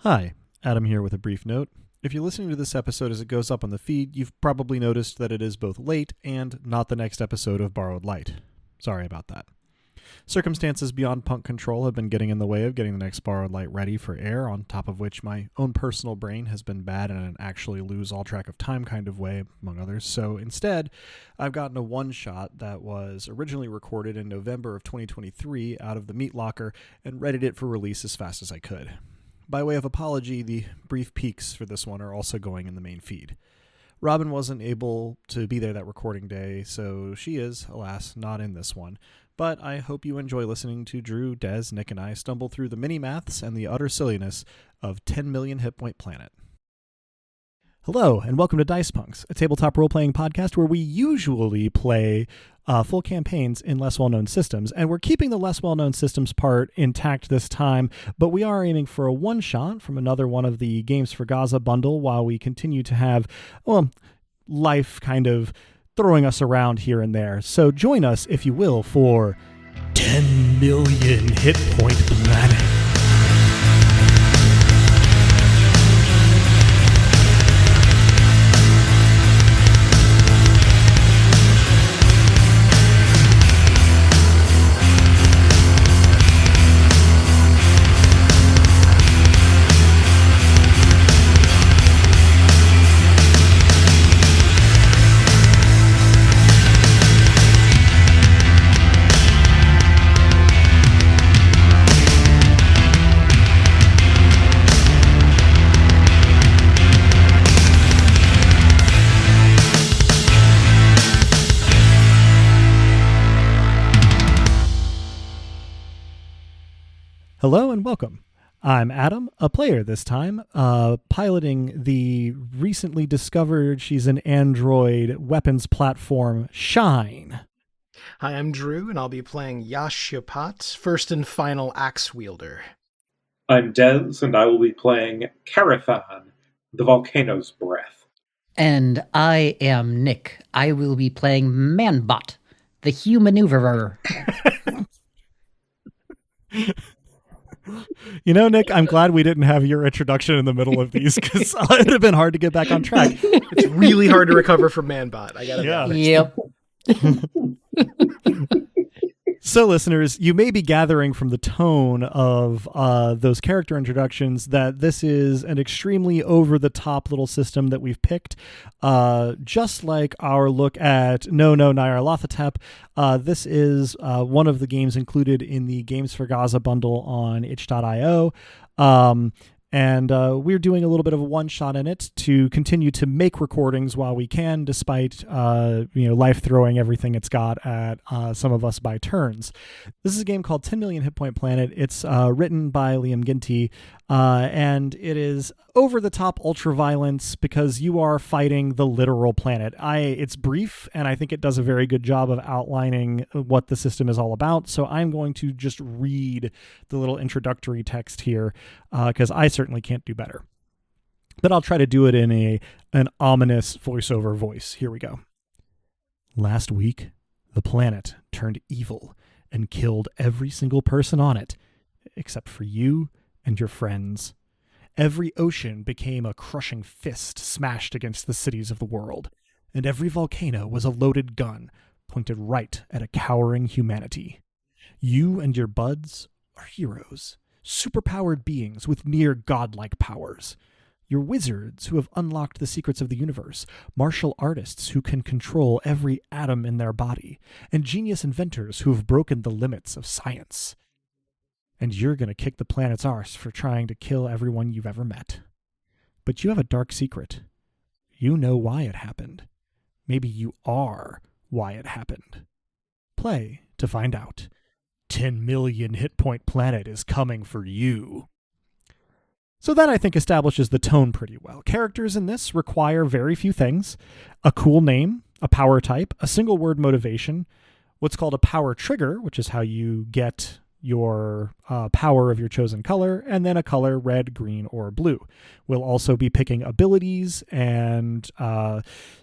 Hi, Adam here with a brief note. If you're listening to this episode as it goes up on the feed, you've probably noticed that it is both late and not the next episode of Borrowed Light. Sorry about that. Circumstances beyond punk control have been getting in the way of getting the next Borrowed Light ready for air, on top of which my own personal brain has been bad in an actually lose all track of time kind of way, among others. So instead, I've gotten a one-shot that was originally recorded in November of 2023 out of the meat locker and readied it for release as fast as I could. By way of apology, the brief peaks for this one are also going in the main feed. Robin wasn't able to be there that recording day, so she is, alas, not in this one. But I hope you enjoy listening to Drew, Des, Nick, and I stumble through the mini-maths and the utter silliness of 10 Million Hit Point Planet. Hello, and welcome to Dice Punks, a tabletop role-playing podcast where we usually play full campaigns in less well-known systems, and we're keeping the less well-known systems part intact this time, but we are aiming for a one-shot from another one of the Games for Gaza bundle while we continue to have, life kind of throwing us around here and there. So join us, if you will, for 10 Million Hit Point Planet. Hello and welcome. I'm Adam, a player this time, piloting the recently discovered she's an android weapons platform, Shine. Hi, I'm Drew, and I'll be playing Yashapat, first and final axe wielder. I'm Des, and I will be playing Carathan, the volcano's breath. And I am Nick. I will be playing Manbot, the humaneuverer. You know, Nick, I'm glad we didn't have your introduction in the middle of these because it would have been hard to get back on track. It's really hard to recover from Manbot. I gotta be honest. Yep. So, listeners, you may be gathering from the tone of those character introductions that this is an extremely over-the-top little system that we've picked. Just like our look at No Nyarlathotep, this is one of the games included in the Games for Gaza bundle on itch.io. And we're doing a little bit of a one-shot in it to continue to make recordings while we can, despite life throwing everything it's got at some of us by turns. This is a game called 10 Million Hit Point Planet. It's written by Liam Ginty, and it is over-the-top ultra-violence because you are fighting the literal planet. It's brief, and I think it does a very good job of outlining what the system is all about, so I'm going to just read the little introductory text here, because I certainly can't do better. But I'll try to do it in an ominous voiceover voice. Here we go. Last week, the planet turned evil and killed every single person on it, except for you and your friends. Every ocean became a crushing fist smashed against the cities of the world, and every volcano was a loaded gun pointed right at a cowering humanity. You and your buds are heroes, superpowered beings with near godlike powers. You're wizards who have unlocked the secrets of the universe, martial artists who can control every atom in their body, and genius inventors who have broken the limits of science. And you're going to kick the planet's arse for trying to kill everyone you've ever met. But you have a dark secret. You know why it happened. Maybe you are why it happened. Play to find out. 10 Million Hit Point Planet is coming for you. So that, I think, establishes the tone pretty well. Characters in this require very few things: a cool name, a power type, a single word motivation, what's called a power trigger, which is how you get your power of your chosen color, and then a color, red, green, or blue. We'll also be picking abilities and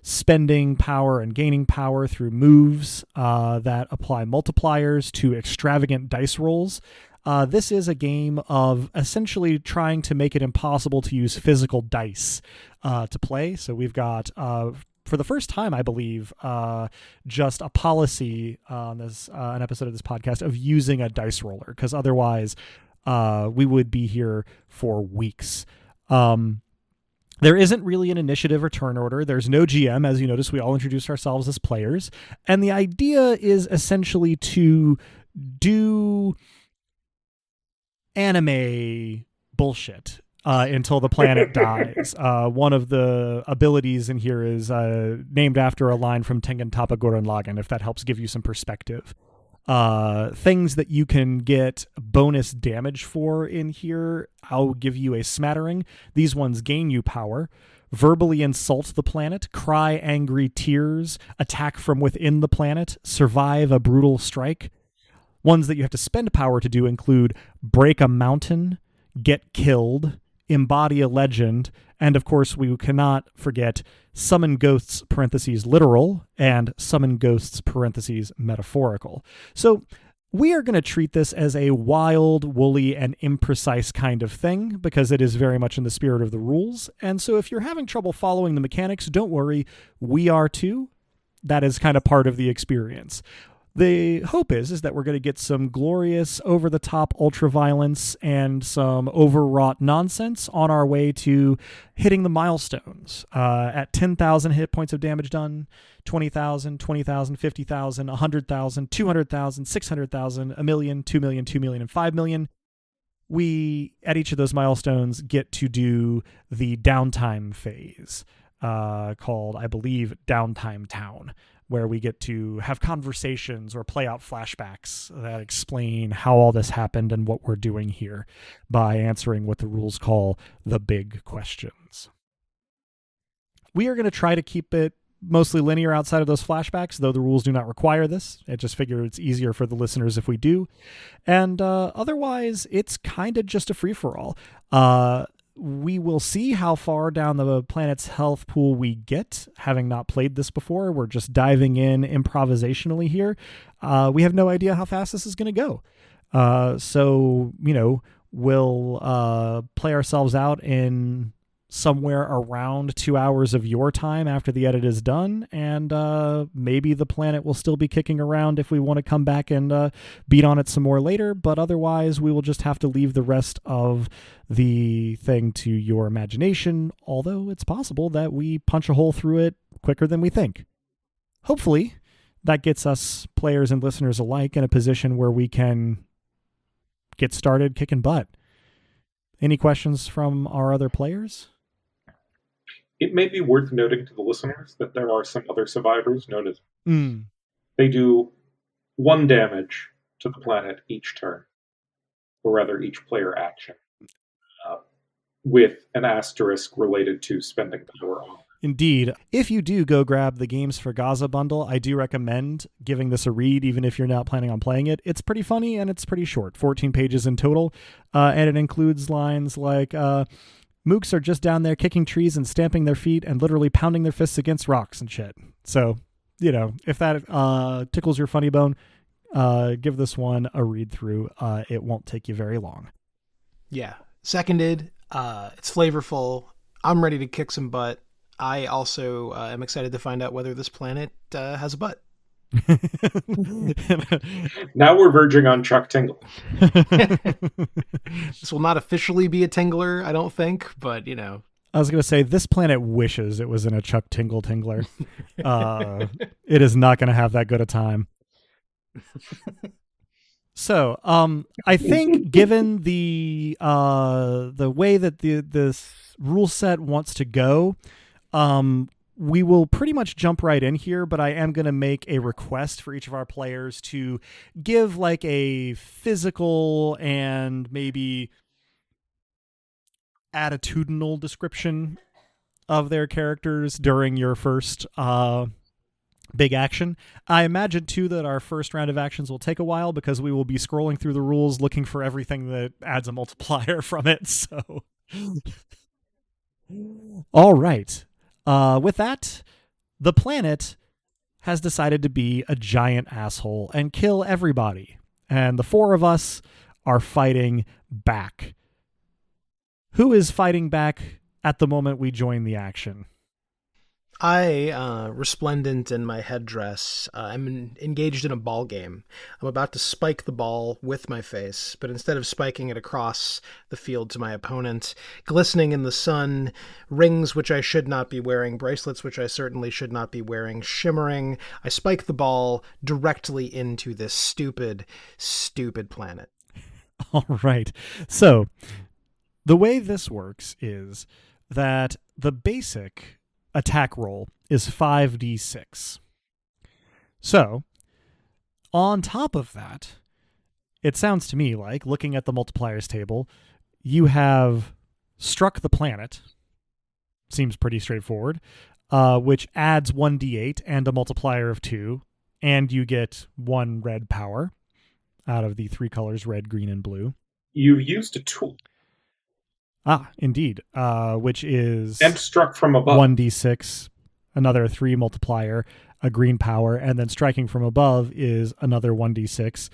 spending power and gaining power through moves that apply multipliers to extravagant dice rolls. This is a game of essentially trying to make it impossible to use physical dice to play. So we've got, for the first time, I believe, just a policy on this an episode of this podcast of using a dice roller, because otherwise we would be here for weeks. There isn't really an initiative or turn order. There's no GM. As you notice, we all introduced ourselves as players. And the idea is essentially to do anime bullshit until the planet dies. One of the abilities in here is named after a line from Tengen Toppa Gurren Lagann, if that helps give you some perspective. Things that you can get bonus damage for in here, I'll give you a smattering. These ones gain you power. Verbally insult the planet, cry angry tears, attack from within the planet, survive a brutal strike. Ones that you have to spend power to do include break a mountain, get killed, embody a legend, and of course we cannot forget summon ghosts parentheses literal and summon ghosts parentheses metaphorical. So we are going to treat this as a wild, woolly, and imprecise kind of thing because it is very much in the spirit of the rules. And so if you're having trouble following the mechanics, don't worry, we are too. That is kind of part of the experience. The hope is that we're going to get some glorious, over-the-top ultra-violence and some overwrought nonsense on our way to hitting the milestones. At 10,000 hit points of damage done, 20,000, 20,000, 50,000, 100,000, 200,000, 600,000, a million, 2 million, 2 million, and 5 million. We, at each of those milestones, get to do the downtime phase, called, I believe, Downtime Town, where we get to have conversations or play out flashbacks that explain how all this happened and what we're doing here by answering what the rules call the big questions. We are going to try to keep it mostly linear outside of those flashbacks, though the rules do not require this. I just figure it's easier for the listeners if we do. And otherwise, it's kind of just a free-for-all. We will see how far down the planet's health pool we get, having not played this before. We're just diving in improvisationally here. We have no idea how fast this is going to go. So, we'll play ourselves out in somewhere around 2 hours of your time after the edit is done, and maybe the planet will still be kicking around if we want to come back and beat on it some more later, but otherwise we will just have to leave the rest of the thing to your imagination, although it's possible that we punch a hole through it quicker than we think. Hopefully that gets us, players and listeners alike, in a position where we can get started kicking butt. Any questions from our other players? It may be worth noting to the listeners that there are some other survivors known as... They do 1 damage to the planet each turn, or rather each player action, with an asterisk related to spending power on. Indeed. If you do go grab the Games for Gaza bundle, I do recommend giving this a read, even if you're not planning on playing it. It's pretty funny and it's pretty short, 14 pages in total, and it includes lines like... mooks are just down there kicking trees and stamping their feet and literally pounding their fists against rocks and shit. So, if that tickles your funny bone, give this one a read through. It won't take you very long. Yeah. Seconded. It's flavorful. I'm ready to kick some butt. I also am excited to find out whether this planet has a butt. Now we're verging on Chuck Tingle. This will not officially be a tingler, I don't think, but I was going to say, this planet wishes it was in a Chuck Tingle tingler. It is not going to have that good a time. So, I think given the way that this rule set wants to go, we will pretty much jump right in here, but I am going to make a request for each of our players to give like a physical and maybe attitudinal description of their characters during your first big action. I imagine, too, that our first round of actions will take a while because we will be scrolling through the rules looking for everything that adds a multiplier from it. So, all right. With that, the planet has decided to be a giant asshole and kill everybody. And the 4 of us are fighting back. Who is fighting back at the moment we join the action? I, resplendent in my headdress, I'm engaged in a ball game. I'm about to spike the ball with my face, but instead of spiking it across the field to my opponent, glistening in the sun, rings which I should not be wearing, bracelets which I certainly should not be wearing, shimmering, I spike the ball directly into this stupid, stupid planet. All right. So the way this works is that the basic attack roll is 5d6. So, on top of that, it sounds to me like, looking at the multipliers table, you have struck the planet. Seems pretty straightforward. Which adds 1d8 and a multiplier of 2, and you get 1 red power out of the 3 colors, red, green, and blue. You've used a tool. Ah, indeed. Which is... And struck from above. 1d6, another 3 multiplier, a green power, and then striking from above is another 1d6,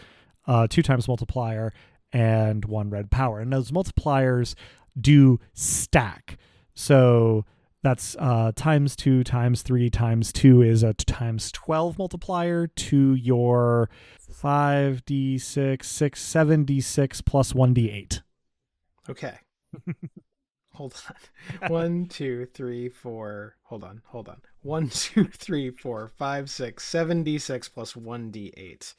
2 times multiplier, and 1 red power. And those multipliers do stack. So that's times 2 times 3 times 2 is a times 12 multiplier to your 5d6, 7d6 plus 1d8. Okay. Hold on. 1, 2, 3, 4. Hold on. 1, 2, 3, 4, 5, 6, 7d6 plus 1d8.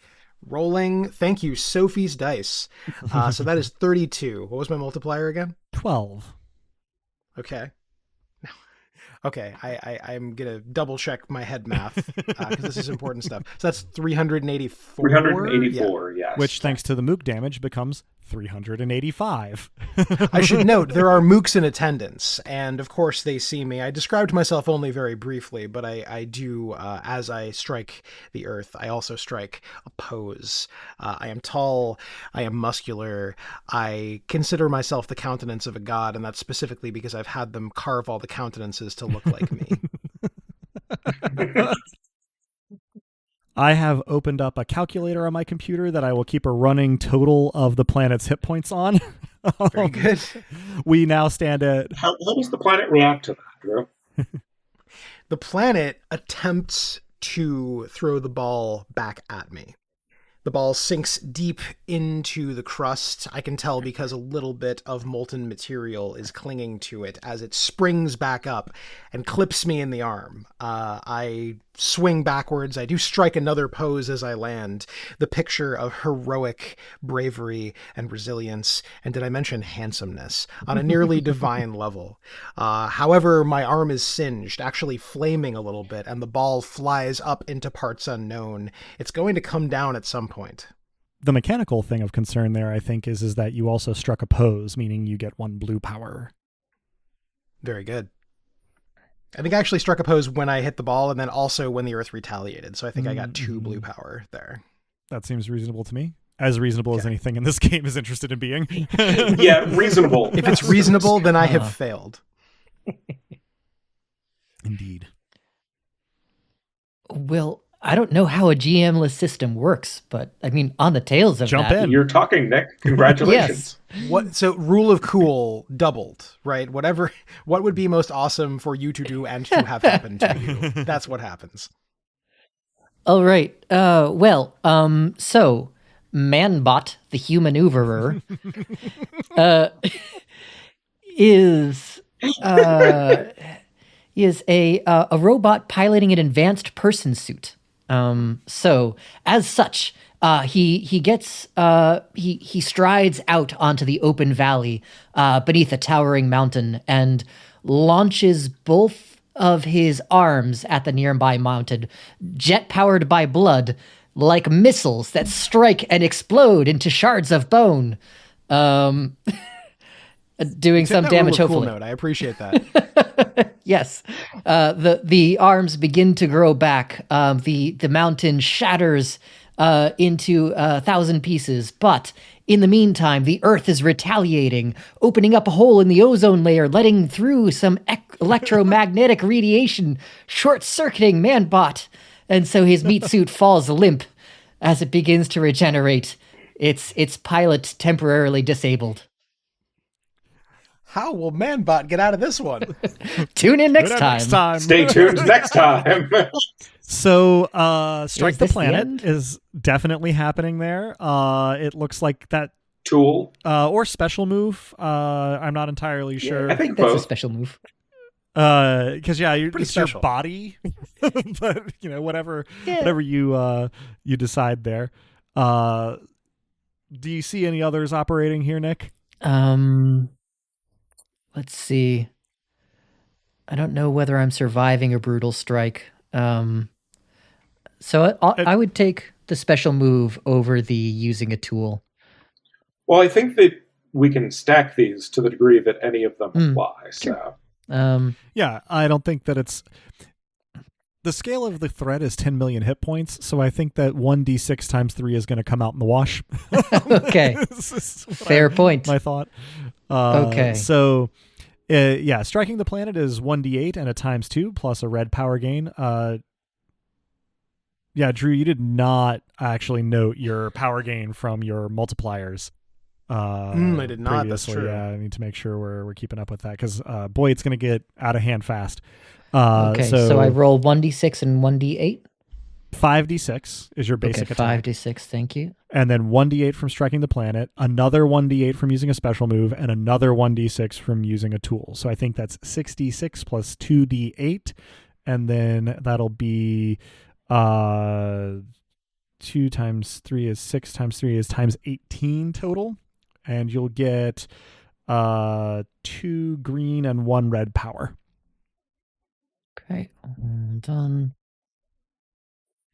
Rolling. Thank you, Sophie's Dice. So that is 32. What was my multiplier again? 12. Okay. Okay, I'm going to double check my head math because this is important stuff. So that's 384? 384, yes. Which, thanks to the mook damage, becomes 385. I should note, there are mooks in attendance, and of course they see me. I described myself only very briefly, but I do, as I strike the earth, I also strike a pose. I am tall, I am muscular, I consider myself the countenance of a god, and that's specifically because I've had them carve all the countenances to look like me. I have opened up a calculator on my computer that I will keep a running total of the planet's hit points on. Very good. We now stand at... How does the planet react to that, Drew? The planet attempts to throw the ball back at me. The ball sinks deep into the crust. I can tell because a little bit of molten material is clinging to it as it springs back up and clips me in the arm. I swing backwards. I do strike another pose as I land. The picture of heroic bravery and resilience, and did I mention handsomeness, on a nearly divine level. However, my arm is singed, actually flaming a little bit, and the ball flies up into parts unknown. It's going to come down at some point. The mechanical thing of concern there, I think, is that you also struck a pose, meaning you get 1 blue power. Very good. I think I actually struck a pose when I hit the ball and then also when the earth retaliated. So I think I got 2 blue power there. That seems reasonable to me. As reasonable as anything in this game is interested in being. Yeah, reasonable. If it's reasonable, then I have failed. Indeed. Well, I don't know how a GM-less system works, but I mean, on the tails of Jump that. in. You're talking, Nick. Congratulations. What? So rule of cool doubled, right? What would be most awesome for you to do and to have happen to you? That's what happens. All right. So Manbot, the human maneuverer, is a robot piloting an advanced person suit. So as such, he strides out onto the open valley beneath a towering mountain and launches both of his arms at the nearby mountain, jet-powered by blood, like missiles that strike and explode into shards of bone, doing some damage, hopefully. Cool note. I appreciate that. Yes. The arms begin to grow back. The mountain shatters into 1,000 pieces, but in the meantime, the Earth is retaliating, opening up a hole in the ozone layer, letting through some electromagnetic radiation, short-circuiting Manbot. And so his meat suit falls limp as it begins to regenerate its pilot temporarily disabled. How will Manbot get out of this one? Tune in next time. Stay tuned next time. So, Strike Is the this the Planet end? is definitely happening there. It looks like that Tool. or special move. I'm not entirely sure. I think That's both. a special move. Because it's special. your body, but whatever Yeah. you decide there. Do you see any others operating here, Nick? Let's see. I don't know whether I'm surviving a brutal strike. So I would take the special move over the using a tool. Well, I think that we can stack these to the degree that any of them apply. Sure. So, yeah, I don't think that it's the scale of the threat is 10 million hit points, so I think that 1d6 times 3 is going to come out in the wash. Okay. Fair point. My thought. Okay. So, yeah, striking the planet is 1d8 and a times 2 plus a red power gain. Yeah, Drew, you did not actually note your power gain from your multipliers. I did not. That's true. Yeah, I need to make sure we're keeping up with that because boy, it's going to get out of hand fast. Okay, so I roll 1d6 and 1d8. 5d6 is your basic attack. 5d6, thank you. And then 1d8 from striking the planet, another 1d8 from using a special move, and another 1d6 from using a tool. So I think that's 6d6 plus 2d8, and then that'll be 2 times 3 is 6 times 3 is times 18 total, and you'll get 2 green and 1 red power. Okay, hold on.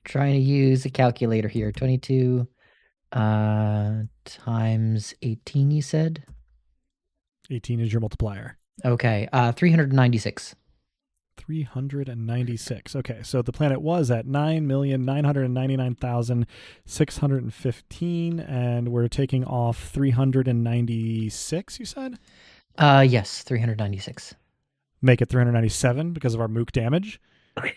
Trying to use a calculator here. 22 times 18, you said? 18 is your multiplier. Okay, 396. 396. Okay, so the planet was at 9,999,615, and we're taking off 396, you said? Yes, 396. Make it 397 because of our mook damage. Okay.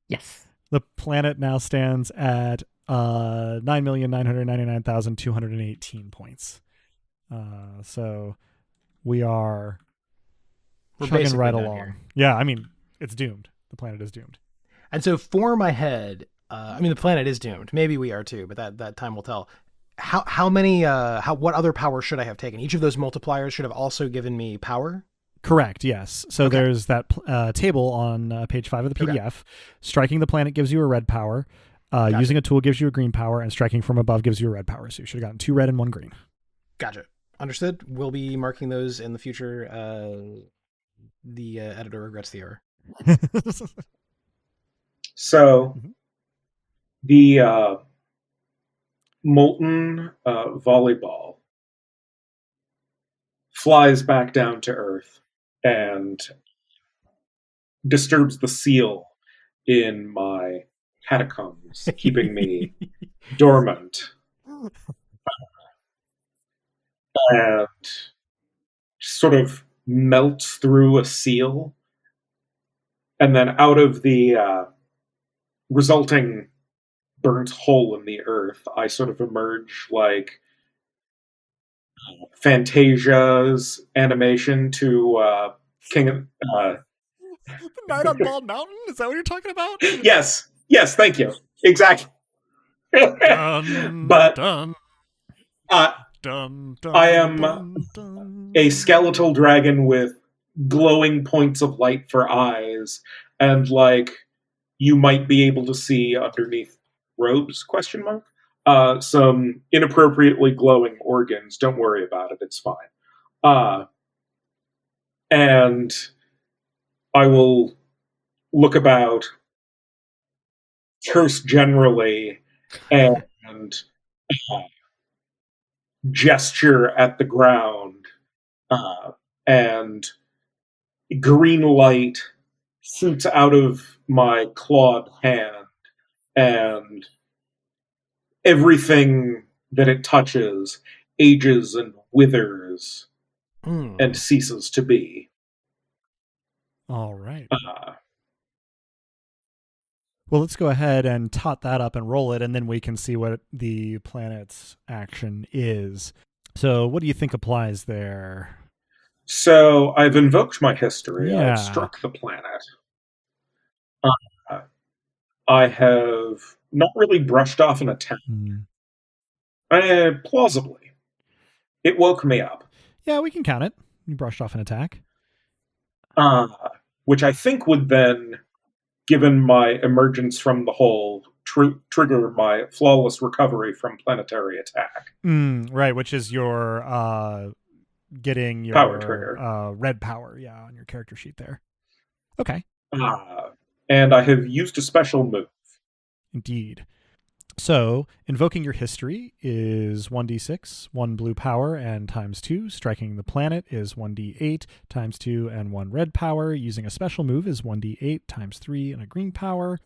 Yes. The planet now stands at 9,999,218 points. So we're chugging basically right done along. here. Yeah, I mean, it's doomed. The planet is doomed. And so for my head, the planet is doomed. Maybe we are too, but that time will tell. What other power should I have taken? Each of those multipliers should have also given me power? Correct, yes. So there's that table on page 5 of the PDF. Okay. Striking the planet gives you a red power. Gotcha. Using a tool gives you a green power, and striking from above gives you a red power. So you should have gotten 2 red and 1 green. Gotcha. Understood. We'll be marking those in the future. The editor regrets the error. So the molten volleyball flies back down to Earth and disturbs the seal in my catacombs, keeping me dormant. And sort of melts through a seal. And then out of the resulting burnt hole in the earth, I sort of emerge like Fantasia's animation to King of... The Night on Bald Mountain? Is that what you're talking about? Yes, thank you. Exactly. But I am a skeletal dragon with glowing points of light for eyes, and like you might be able to see underneath robes, ? Some inappropriately glowing organs. Don't worry about it, it's fine. And I will look about, curse generally, and gesture at the ground, and green light shoots out of my clawed hand, and everything that it touches ages and withers and ceases to be. All right. Well, let's go ahead and tot that up and roll it, and then we can see what the planet's action is. So what do you think applies there? So I've invoked my history. Yeah. I've struck the planet. I have not really brushed off an attack. Plausibly. It woke me up. Yeah, we can count it. You brushed off an attack. Which I think would then, given my emergence from the hole, trigger my flawless recovery from planetary attack. Right, which is your getting your power trigger. Red power, on your character sheet there. Okay. And I have used a special move. Indeed. So, invoking your history is 1d6, 1 blue power, and times 2. Striking the planet is 1d8, times 2, and 1 red power. Using a special move is 1d8, times 3, and a green power.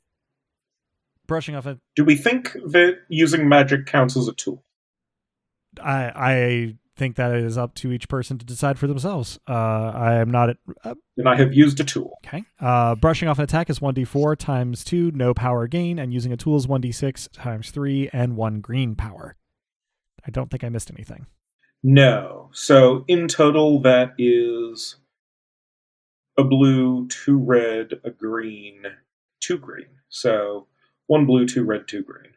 Brushing off Do we think that using magic counts as a tool? I think that it is up to each person to decide for themselves. I am not... And I have used a tool. Okay. Brushing off an attack is 1d4 times 2, no power gain, and using a tool is 1d6 times 3, and 1 green power. I don't think I missed anything. No. So in total, that is a blue, 2 red, a green, 2 green. So 1 blue, 2 red, 2 green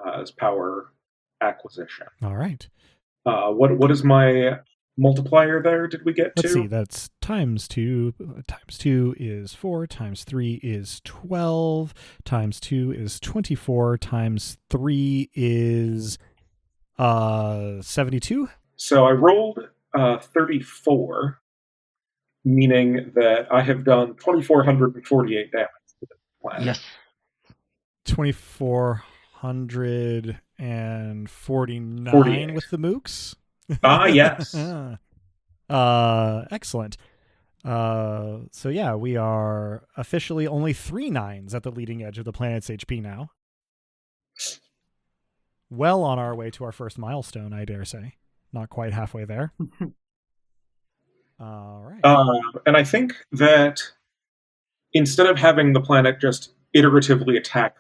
as power acquisition. All right. What is my multiplier there? Did we get to? Let's see. That's times 2. Times 2 is 4. Times 3 is 12. Times 2 is 24. Times 3 is 72. So I rolled 34, meaning that I have done 2,448 damage to the planet. Yes. 2,449 with the mooks. Yes. Excellent. So yeah, we are officially only 3 9s at the leading edge of the planet's HP now. Well on our way to our first milestone, I dare say. Not quite halfway there. All right. And I think that instead of having the planet just iteratively attack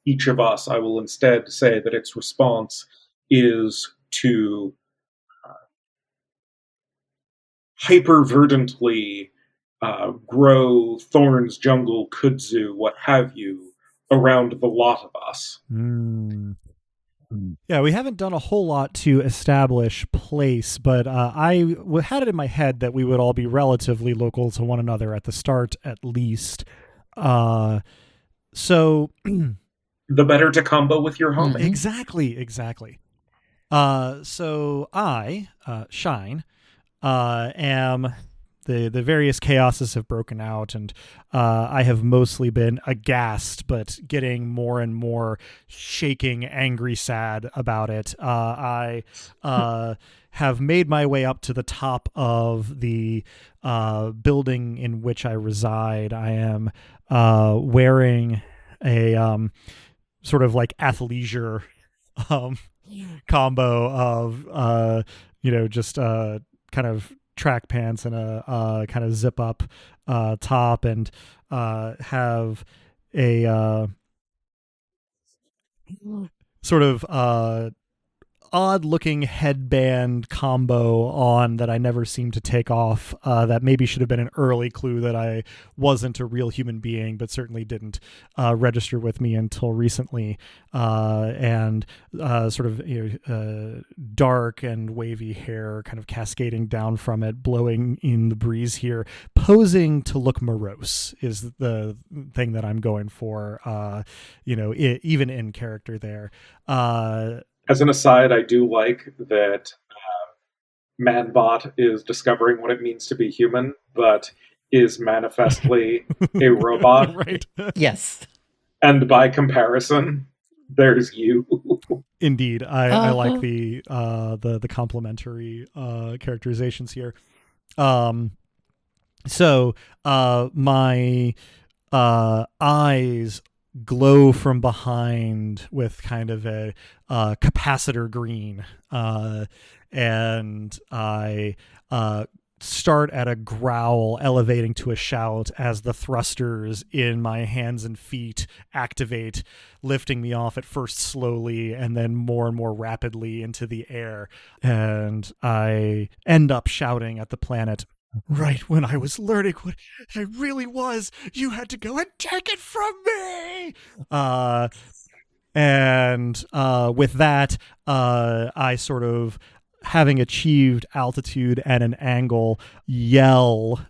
each of us, I will instead say that its response is to hyper-verdantly grow thorns, jungle, kudzu, what have you, around the lot of us. Yeah, we haven't done a whole lot to establish place, but I had it in my head that we would all be relatively local to one another at the start, at least. So... the better to combo with your homie. Exactly. So I, Shine, am... The various chaoses have broken out, and I have mostly been aghast, but getting more and more shaking, angry, sad about it. I have made my way up to the top of the building in which I reside. I am wearing a sort of like athleisure combo of just kind of track pants and a kind of zip up top, and have a sort of odd looking headband combo on that I never seem to take off, that maybe should have been an early clue that I wasn't a real human being, but certainly didn't register with me until recently, and sort of dark and wavy hair kind of cascading down from it, blowing in the breeze here, posing to look morose is the thing that I'm going for, even in character there. As an aside, I do like that Manbot is discovering what it means to be human, but is manifestly a robot. Right. Yes. And by comparison, there's you. Indeed. I like the complementary characterizations here. So my eyes glow from behind with kind of a capacitor green, and I start at a growl, elevating to a shout as the thrusters in my hands and feet activate, lifting me off at first slowly and then more and more rapidly into the air. And I end up shouting at the planet, "Right when I was learning what I really was, you had to go and take it from me!" With that, I sort of, having achieved altitude and an angle, yell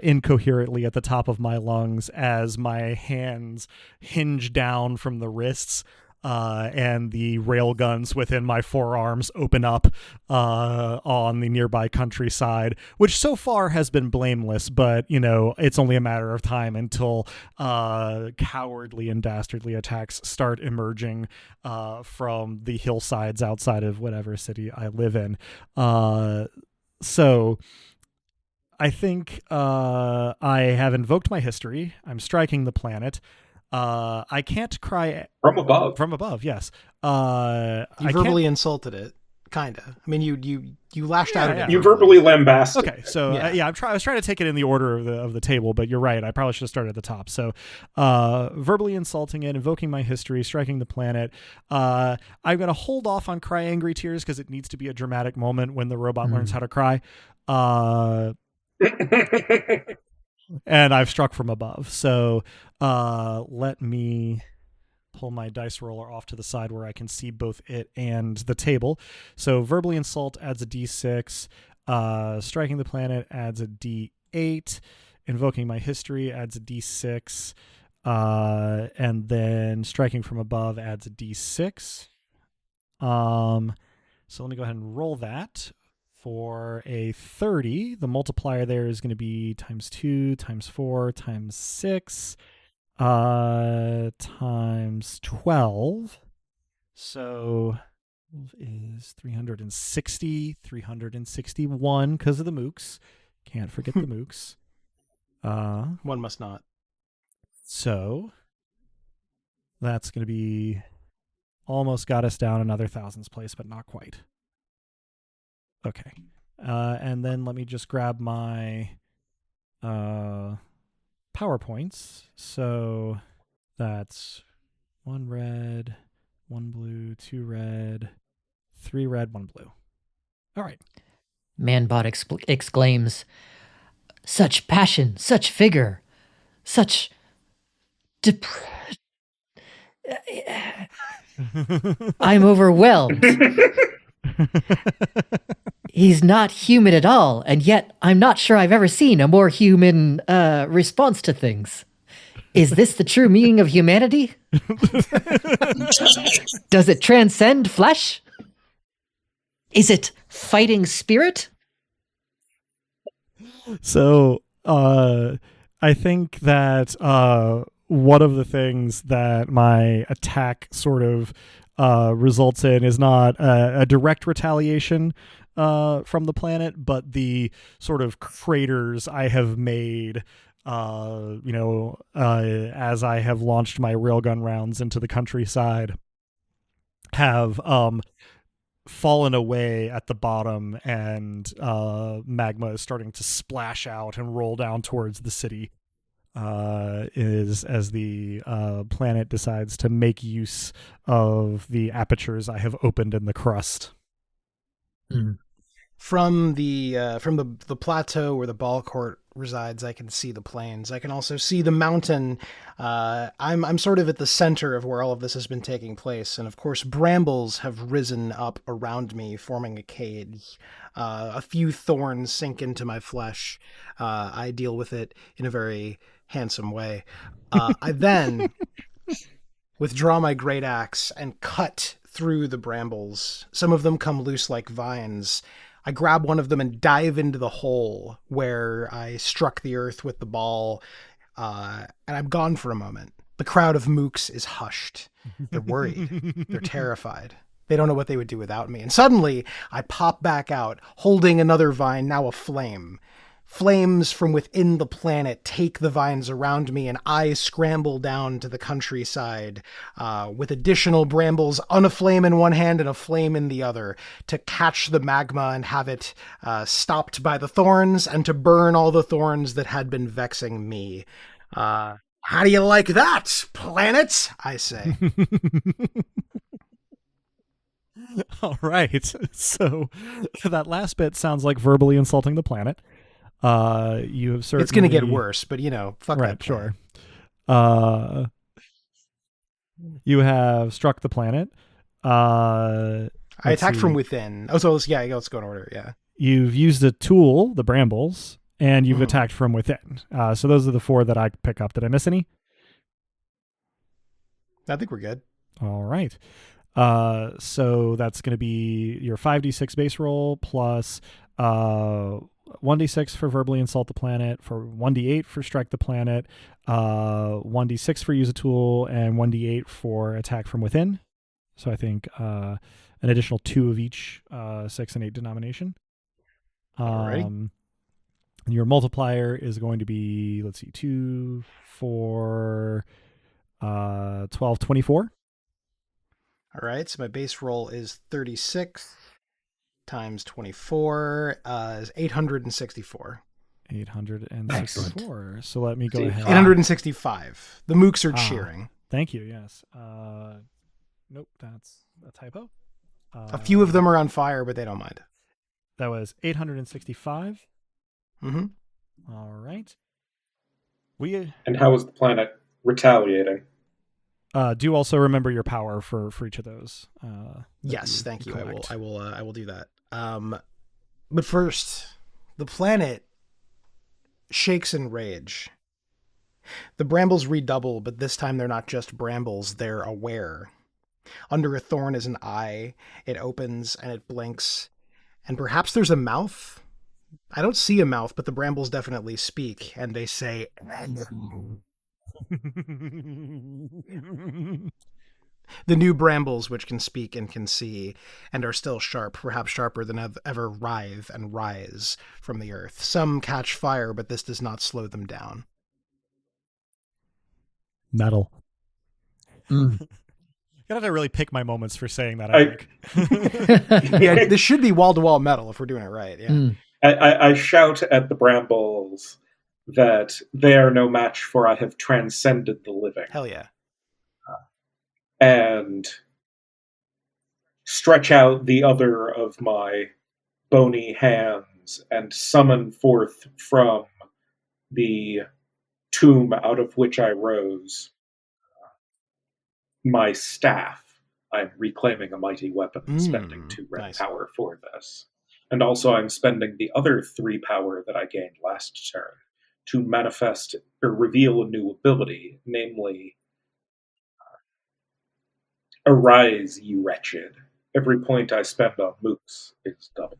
incoherently at the top of my lungs as my hands hinge down from the wrists, and the rail guns within my forearms open up on the nearby countryside, which so far has been blameless, but, it's only a matter of time until cowardly and dastardly attacks start emerging from the hillsides outside of whatever city I live in. So I think I have invoked my history. I'm striking the planet. I can't cry from above. From above, yes. You verbally insulted it, kind of. I mean, you lashed out at it. You verbally lambasted. Okay, so I was trying to take it in the order of the table, but you're right. I probably should have started at the top. So, verbally insulting it, invoking my history, striking the planet. I'm gonna hold off on cry angry tears because it needs to be a dramatic moment when the robot learns how to cry. And I've struck from above. So let me pull my dice roller off to the side where I can see both it and the table. So verbally insult adds a d6. Striking the planet adds a d8. Invoking my history adds a d6. And then striking from above adds a d6. So let me go ahead and roll that. For a 30, the multiplier there is going to be times 2, times 4, times 6, times 12. So is 360, 361 because of the mooks. Can't forget the mooks. One must not. So that's going to be almost got us down another thousands place, but not quite. Okay. And then let me just grab my PowerPoints. So that's 1 red, 1 blue, 2 red, 3 red, 1 blue. All right. Manbot exclaims, "Such passion, such vigor, such I'm overwhelmed. He's not human at all, and yet I'm not sure I've ever seen a more human response to things. Is this the true meaning of humanity? Does it transcend flesh? Is it fighting spirit?" So I think that one of the things that my attack sort of results in is not a direct retaliation from the planet, but the sort of craters I have made, as I have launched my railgun rounds into the countryside, have fallen away at the bottom, and magma is starting to splash out and roll down towards the city. As the planet decides to make use of the apertures I have opened in the crust. Mm. From the plateau where the ball court resides, I can see the plains. I can also see the mountain. I'm sort of at the center of where all of this has been taking place, and of course, brambles have risen up around me, forming a cage. A few thorns sink into my flesh. I deal with it in a very handsome way. I then withdraw my great axe and cut through the brambles. Some of them come loose like vines. I grab one of them and dive into the hole where I struck the earth with the ball, and I'm gone for a moment. The crowd of mooks is hushed. They're worried. They're terrified. They don't know what they would do without me. And suddenly, I pop back out, holding another vine, now aflame. Flames from within the planet take the vines around me, and I scramble down to the countryside with additional brambles on a flame in one hand and a flame in the other to catch the magma and have it stopped by the thorns and to burn all the thorns that had been vexing me. How do you like that, planet? I say. All right. So that last bit sounds like verbally insulting the planet. You have certainly... It's going to get worse, but fuck right, that planet. Sure. You have struck the planet. I attacked from within. Oh, so let's go in order. Yeah. You've used a tool, the brambles, and you've attacked from within. So those are the 4 that I pick up. Did I miss any? I think we're good. All right. So that's going to be your 5d6 base roll plus 1d6 for verbally insult the planet, for 1d8 for strike the planet, 1d6 for use a tool, and 1d8 for attack from within. So I think an additional 2 of each 6 and 8 denomination. Your multiplier is going to be, 2, 4, 12, 24. All right, so my base roll is 36 times 24 is 864. 864. Excellent. So let me go ahead. 865. The mooks are cheering. Thank you, yes. Nope, that's a typo. A few of them are on fire, but they don't mind. That was 865. Mm-hmm. All right. And how is the planet retaliating? Do also remember your power for each of those. Yes, thank you. I will do that. But first, the planet shakes in rage. The brambles redouble, but this time they're not just brambles, they're aware. Under a thorn is an eye. It opens and it blinks. And perhaps there's a mouth? I don't see a mouth, but the brambles definitely speak, and they say... The new brambles, which can speak and can see, and are still sharp, perhaps sharper than ever, writhe and rise from the earth. Some catch fire, but this does not slow them down. Metal. Gotta really pick my moments for saying that, I think. Yeah, this should be wall-to-wall metal if we're doing it right. Yeah. I shout at the brambles that they are no match, for I have transcended the living. Hell yeah. And stretch out the other of my bony hands and summon forth from the tomb out of which I rose my staff. I'm reclaiming a mighty weapon and spending 2 red power for this. And also I'm spending the other 3 power that I gained last turn to manifest or reveal a new ability, namely, Arise, you wretched. Every point I spend on mooks is doubled.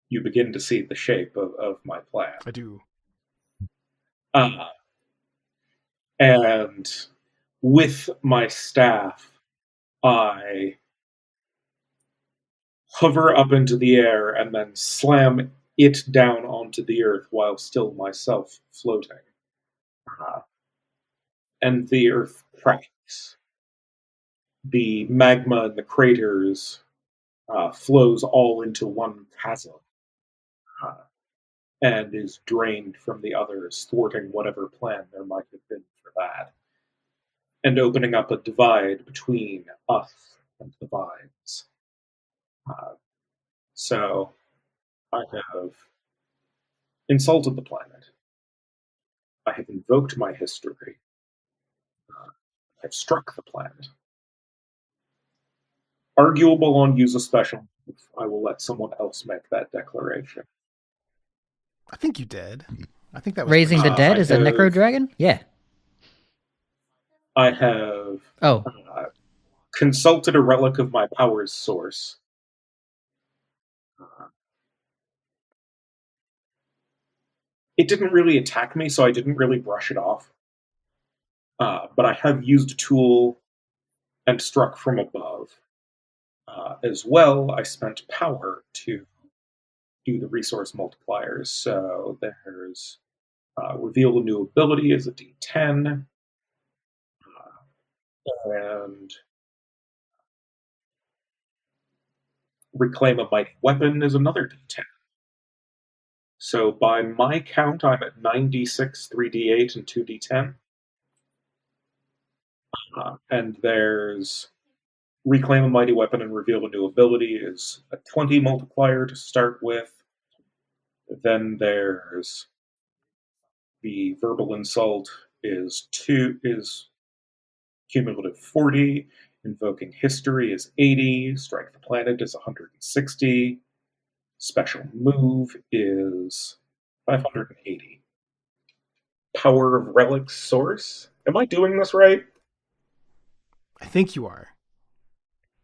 You begin to see the shape of my plan. I do. And with my staff, I hover up into the air and then slam it down onto the earth while still myself floating. And the earth cracks. The magma in the craters flows all into one chasm and is drained from the others, thwarting whatever plan there might have been for that, and opening up a divide between us and the vines. So I have insulted the planet. I have invoked my history. I've struck the planet. Arguable on use a special move. I will let someone else make that declaration. I think you did. I think that was Raising the Dead is a necro dragon? Yeah. I have consulted a relic of my power's source. It didn't really attack me, so I didn't really brush it off. But I have used a tool and struck from above. As well, I spent power to do the resource multipliers. So there's reveal a new ability is a D10, and reclaim a mighty weapon is another D10. So by my count, I'm at 9d6, 3d8, and 2d10. And there's reclaim a mighty weapon and reveal a new ability is a 20 multiplier to start with. Then there's the verbal insult is cumulative 40. Invoking history is 80. Strike the planet is 160. Special move is 580. Power of relic source. Am I doing this right? I think you are.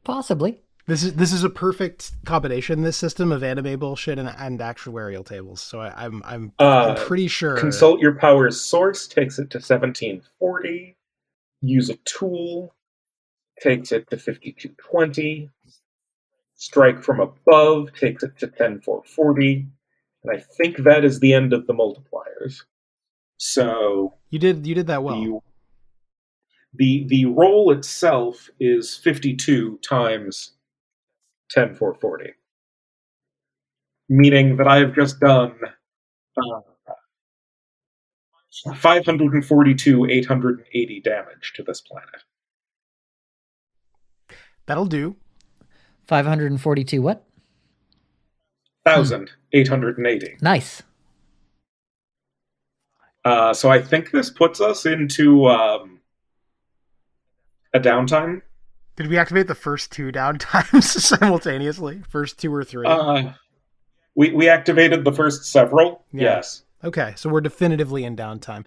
Possibly. This is a perfect combination. This system of anime bullshit and actuarial tables. So I'm pretty sure. Consult your power's source takes it to 1740. Use a tool takes it to 5220. Strike from above takes it to 10440. And I think that is the end of the multipliers. So you did that well. The roll itself is 52 times 10440, meaning that I have just done 542 880 damage to this planet. That'll do. 542 what? 1,880. Nice. So I think this puts us into a downtime. Did we activate the first two downtimes simultaneously? First two or three? We activated the first several. Yeah. Yes. Okay, so we're definitively in downtime.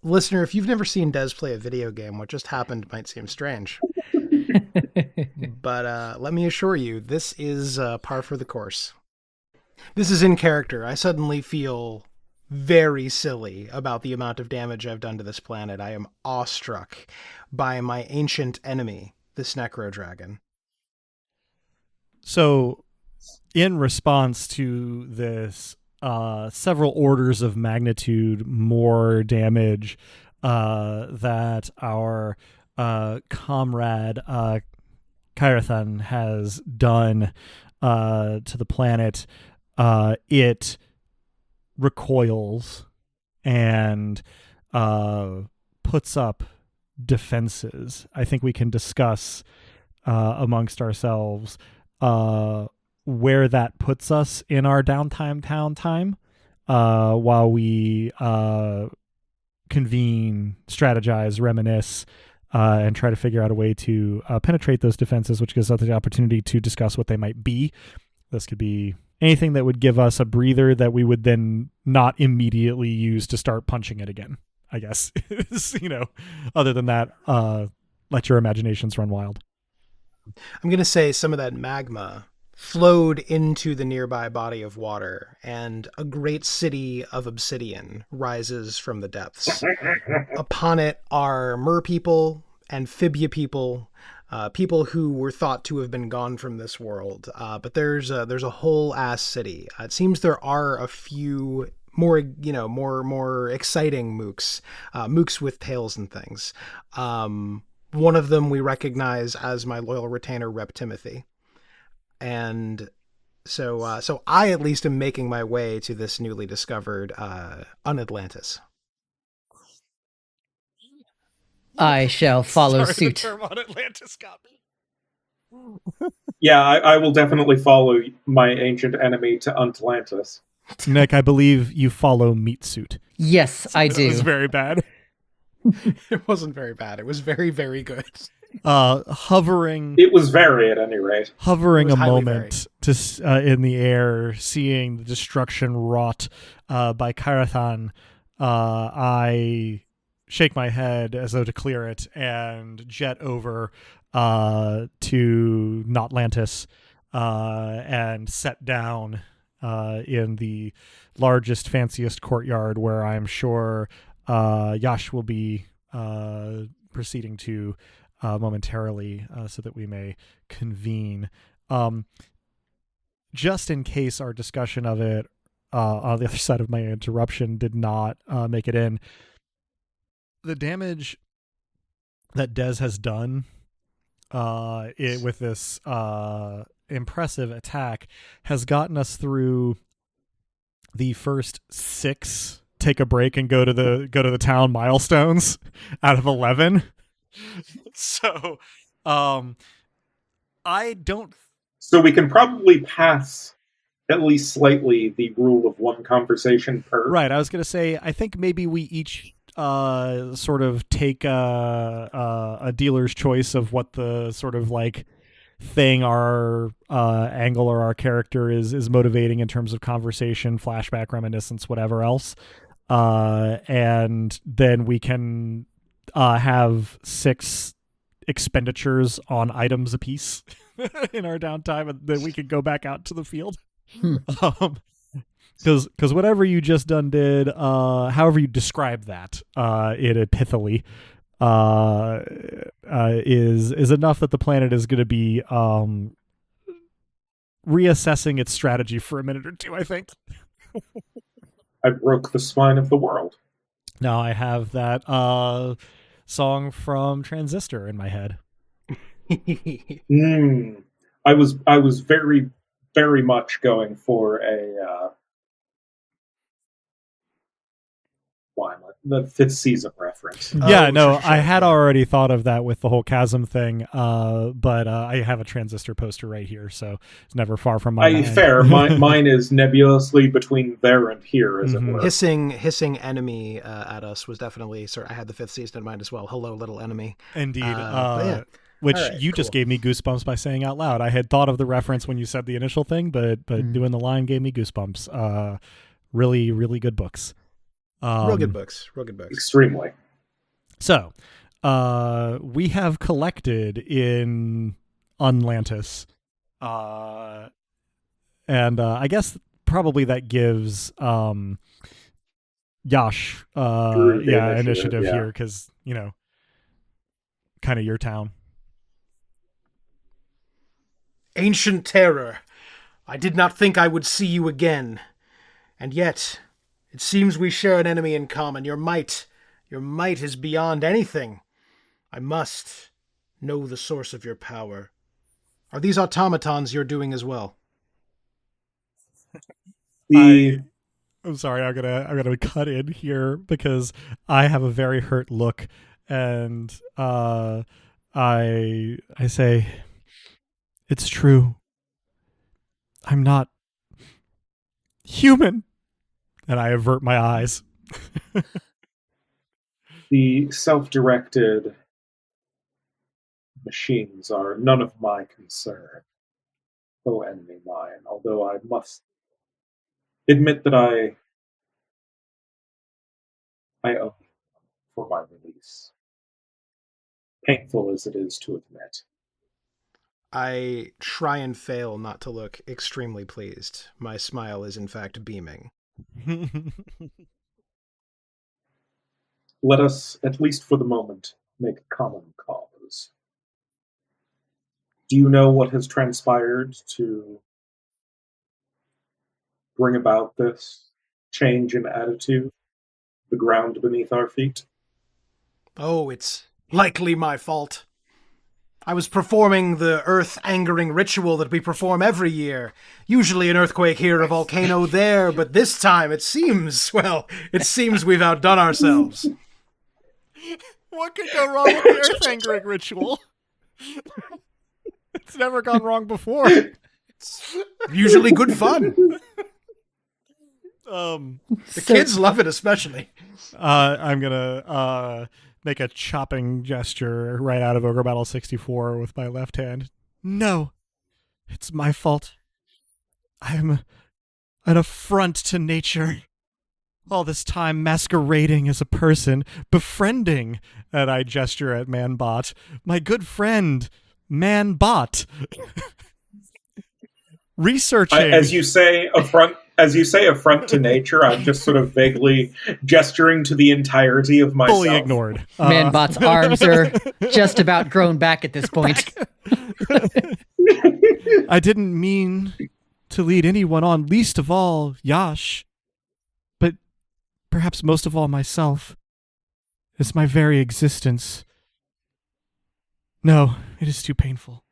Listener, if you've never seen Des play a video game, what just happened might seem strange. But let me assure you, this is par for the course. This is in character. I suddenly feel very silly about the amount of damage I've done to this planet. I am awestruck by my ancient enemy, this Necro Dragon. So, in response to this, several orders of magnitude more damage that our comrade Kairathan has done to the planet, it recoils and puts up defenses. I think we can discuss amongst ourselves where that puts us in our downtime while we convene, strategize, reminisce, and try to figure out a way to penetrate those defenses, which gives us the opportunity to discuss what they might be. This could be anything that would give us a breather that we would then not immediately use to start punching it again, I guess. Other than that, let your imaginations run wild. I'm going to say some of that magma flowed into the nearby body of water, and a great city of obsidian rises from the depths. Upon it are merpeople, amphibia people, people who were thought to have been gone from this world. But there's a whole ass city. It seems there are a few more exciting mooks with tails and things. One of them we recognize as my loyal retainer, Rep Timothy. And so I at least am making my way to this newly discovered Unatlantis. I shall follow Sorry, suit. The term Unatlantis got me. Yeah, I will definitely follow my ancient enemy to Unatlantis. Nick, I believe you follow Meat Suit. Yes, I do. It was very bad. It wasn't very bad. It was very, very good. Hovering. It was very, at any rate. Hovering a moment in the air, seeing the destruction wrought by Kairathan, I shake my head as though to clear it and jet over to Notlantis and set down in the largest, fanciest courtyard where I'm sure Yash will be proceeding to momentarily so that we may convene. Just in case our discussion of it on the other side of my interruption did not make it in, the damage that Dez has done with this impressive attack has gotten us through the first 6 take a break and go to the town milestones out of 11. So I don't. So we can probably pass at least slightly the rule of 1 conversation per. Right. I was going to say, I think maybe we each sort of take a dealer's choice of what the sort of like thing our angle or our character is motivating in terms of conversation, flashback, reminiscence, whatever else. And then we can have 6 expenditures on items apiece in our downtime, and then we can go back out to the field. Because whatever you just done did, however you describe that it epithally, is enough that the planet is going to be reassessing its strategy for a minute or two, I think. I broke the spine of the world. Now I have that song from Transistor in my head. I was very, very much going for the 5th season reference. Yeah, no, sure. I had already thought of that with the whole chasm thing, but I have a Transistor poster right here, so it's never far from my mind. Fair. Mine is nebulously between there and here, as it were. Hissing enemy at us was definitely... Sorry, I had the 5th season in mind as well. Hello, little enemy. Indeed. Yeah. Which you just gave me goosebumps by saying out loud. I had thought of the reference when you said the initial thing, but doing the line gave me goosebumps. Really, really good books. Real good books. Extremely. So, we have collected in Unlantis. And I guess probably that gives Yash initiative here, because, kind of your town. Ancient terror, I did not think I would see you again. And yet, it seems we share an enemy in common. Your might is beyond anything. I must know the source of your power. Are these automatons you're doing as well? I'm sorry, I'm gonna cut in here because I have a very hurt look, and I say, it's true. I'm not human. And I avert my eyes. The self-directed machines are none of my concern, O enemy mine, although I must admit that I owe for my release. Painful as it is to admit. I try and fail not to look extremely pleased. My smile is in fact beaming. Let us, at least for the moment, make common cause. Do you know what has transpired to bring about this change in attitude, the ground beneath our feet? Oh, it's likely my fault. I was performing the earth-angering ritual that we perform every year. Usually an earthquake here, a volcano there, but this time it seems we've outdone ourselves. What could go wrong with the earth-angering ritual? It's never gone wrong before. It's usually good fun. The kids love it especially. I'm gonna make a chopping gesture right out of Ogre Battle 64 with my left hand. No, it's my fault. I am an affront to nature. All this time masquerading as a person, befriending, and I gesture at Manbot, my good friend, Manbot. Researching. As you say, affront As you say affront to nature, I'm just sort of vaguely gesturing to the entirety of myself. Fully ignored. Manbot's arms are just about grown back at this point. I didn't mean to lead anyone on, least of all Yash, but perhaps most of all myself. It's my very existence. No, it is too painful.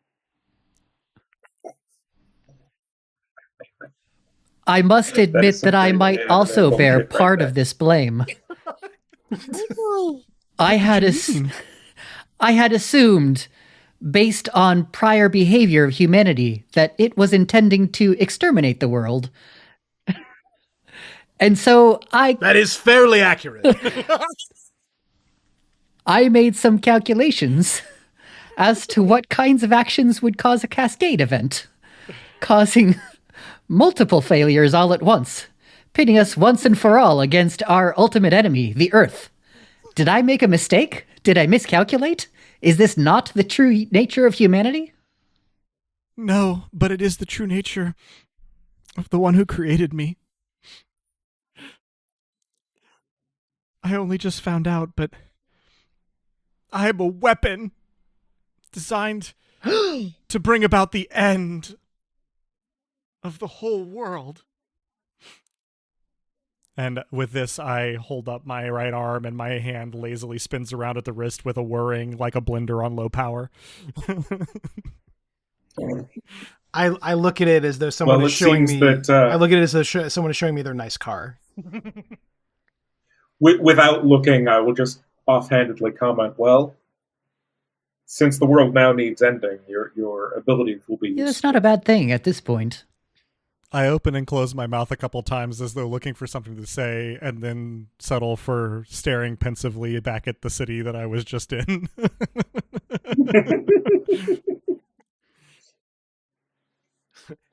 I must admit that I might also bear part of this blame. I had assumed, based on prior behavior of humanity, that it was intending to exterminate the world. And so That is fairly accurate. I made some calculations as to what kinds of actions would cause a cascade event, causing multiple failures all at once, pitting us once and for all against our ultimate enemy, the Earth. Did I make a mistake? Did I miscalculate? Is this not the true nature of humanity? No, but it is the true nature of the one who created me. I only just found out, but I am a weapon designed to bring about the end of the whole world. And with this, I hold up my right arm and my hand lazily spins around at the wrist with a whirring like a blender on low power. I look at it as though someone is showing me. I look at it as though someone is showing me their nice car. Without looking, I will just offhandedly comment, well, since the world now needs ending, your abilities will be useful. Yeah, that's not a bad thing at this point. I open and close my mouth a couple times as though looking for something to say, and then settle for staring pensively back at the city that I was just in.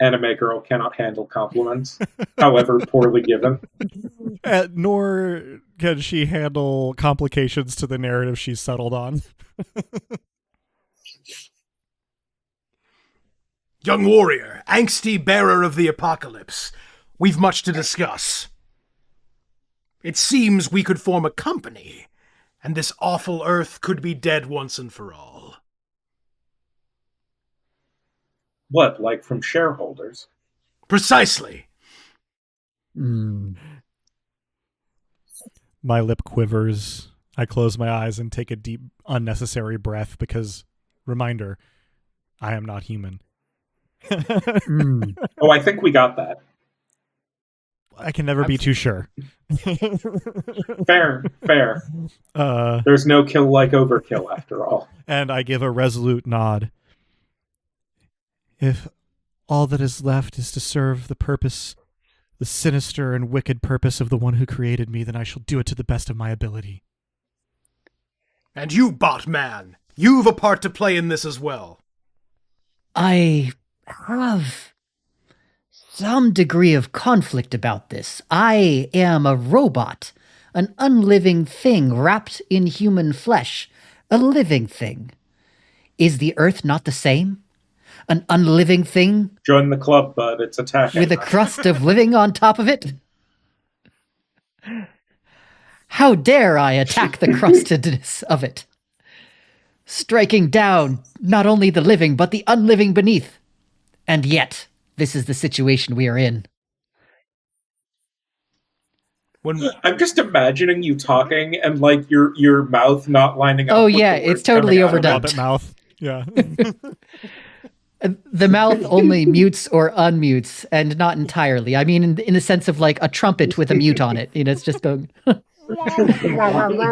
Anime girl cannot handle compliments, however poorly given. Nor can she handle complications to the narrative she's settled on. Young warrior, angsty bearer of the apocalypse, we've much to discuss. It seems we could form a company, and this awful Earth could be dead once and for all. What, like from shareholders? Precisely. My lip quivers. I close my eyes and take a deep, unnecessary breath because, reminder, I am not human. Oh, I think we got that. I can never be too sure. Fair. There's no kill like overkill after all. And I give a resolute nod. If all that is left is to serve the purpose, the sinister and wicked purpose of the one who created me, then I shall do it to the best of my ability. And you, Botman, you've a part to play in this as well. I have some degree of conflict about this. I am a robot, an unliving thing wrapped in human flesh, a living thing. Is the Earth not the same? An unliving thing? Join the club, bud. It's attacking. With a crust of living on top of it? How dare I attack the crustedness of it? Striking down not only the living, but the unliving beneath. And yet, this is the situation we are in. I'm just imagining you talking and like your mouth not lining up. Oh with yeah, the words it's totally coming out of overdone. Rabbit mouth. Yeah. The mouth only mutes or unmutes, and not entirely. I mean, in the sense of like a trumpet with a mute on it. You know, it's just going.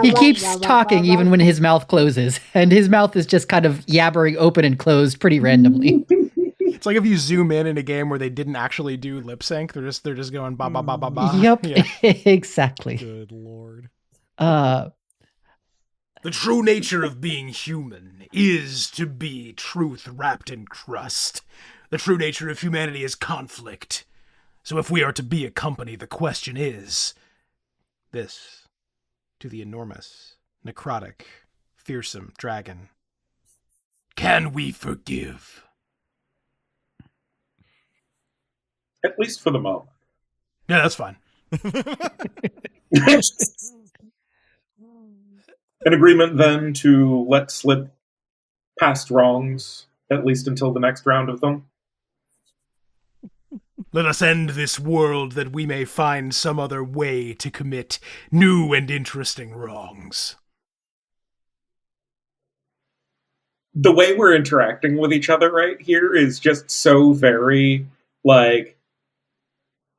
He keeps talking even when his mouth closes, and his mouth is just kind of yabbering open and closed pretty randomly. It's like if you zoom in a game where they didn't actually do lip sync. They're just going ba ba ba ba ba. Yep, Yeah. exactly. Good Lord. The true nature of being human is to be truth wrapped in crust. The true nature of humanity is conflict. So if we are to be a company, the question is this to the enormous, necrotic, fearsome dragon. Can we forgive? At least for the moment. Yeah, that's fine. An agreement then to let slip past wrongs, at least until the next round of them. Let us end this world that we may find some other way to commit new and interesting wrongs. The way we're interacting with each other right here is just so very, like,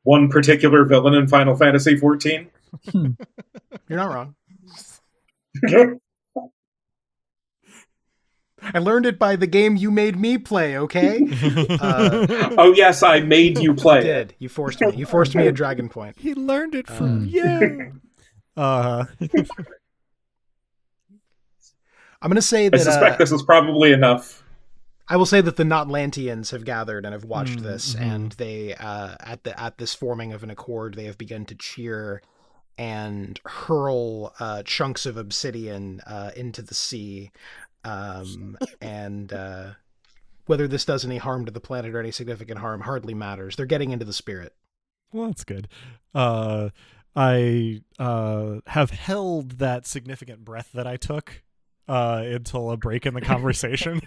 one particular villain in Final Fantasy XIV. You're not wrong. I learned it by the game you made me play, okay? Oh, yes, I made you play did. You forced me. You forced me a Dragon Point. He learned it from you. I'm going to say that... I suspect this is probably enough. I will say that the Notlantians have gathered and have watched this, and they, at this forming of an accord, they have begun to cheer and hurl chunks of obsidian into the sea. And whether this does any harm to the planet or any significant harm hardly matters. They're getting into the spirit. Well, that's good. I have held that significant breath that I took until a break in the conversation.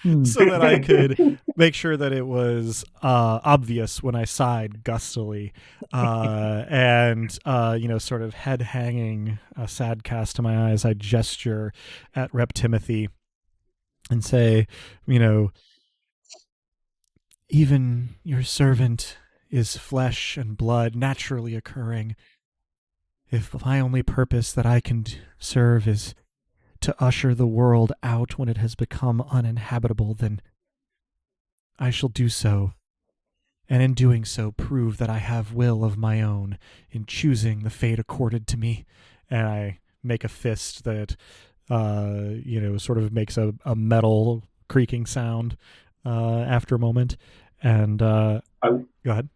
So that I could make sure that it was obvious when I sighed gustily, and sort of head hanging, a sad cast to my eyes, I gesture at Rep Timothy and say, even your servant is flesh and blood naturally occurring. If my only purpose that I can serve is to usher the world out when it has become uninhabitable, then I shall do so, and in doing so prove that I have will of my own in choosing the fate accorded to me. And I make a fist that sort of makes a metal creaking sound after a moment. And go ahead.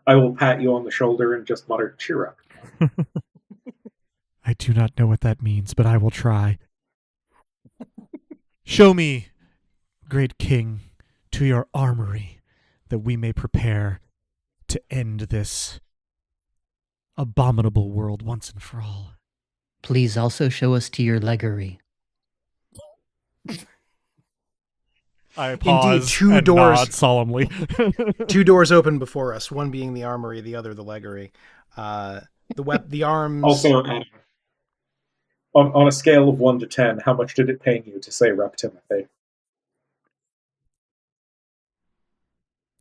I will pat you on the shoulder and just mutter, "Cheer up." I do not know what that means, but I will try. Show me, great king, to your armory, that we may prepare to end this abominable world once and for all. Please also show us to your leggery. I pause. Indeed, two and doors nod solemnly. 2 doors open before us, one being the armory, the other the leggery. The arms. Also, on a scale of 1 to 10, how much did it pain you to say Rep Timothy?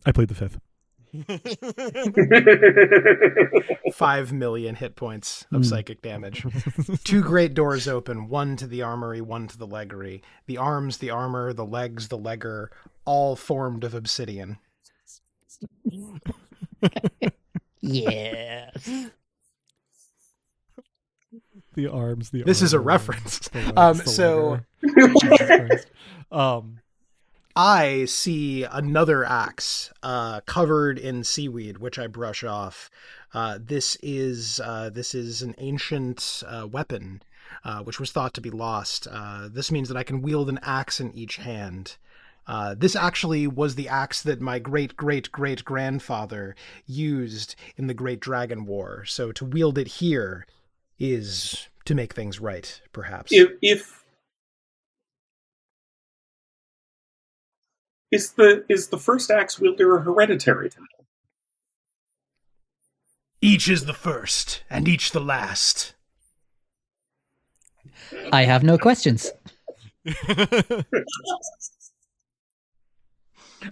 I plead the fifth. 5 million hit points of psychic damage. 2 great doors open, one to the armory, one to the leggery. The arms, the armor, the legs, the legger, all formed of obsidian. Yes. The arms, the This is a armor, reference. the legs, the So legger. I see another axe covered in seaweed, which I brush off. This is an ancient weapon, which was thought to be lost. This means that I can wield an axe in each hand. This actually was the axe that my great-great-great-grandfather used in the Great Dragon War. So to wield it here is to make things right, perhaps. Is the first axe wielder a hereditary title? Each is the first, and each the last. I have no questions.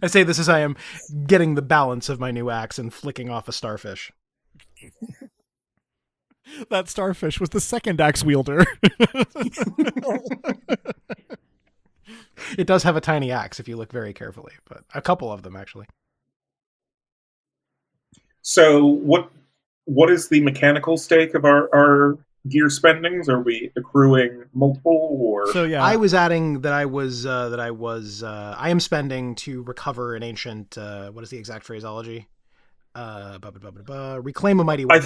I say this as I am getting the balance of my new axe and flicking off a starfish. That starfish was the second axe wielder. It does have a tiny axe if you look very carefully, but a couple of them actually. So what is the mechanical stake of our gear spendings? Are we accruing multiple, or So yeah, I was adding that I am spending to recover an ancient what is the exact phraseology? Reclaim a mighty weapon.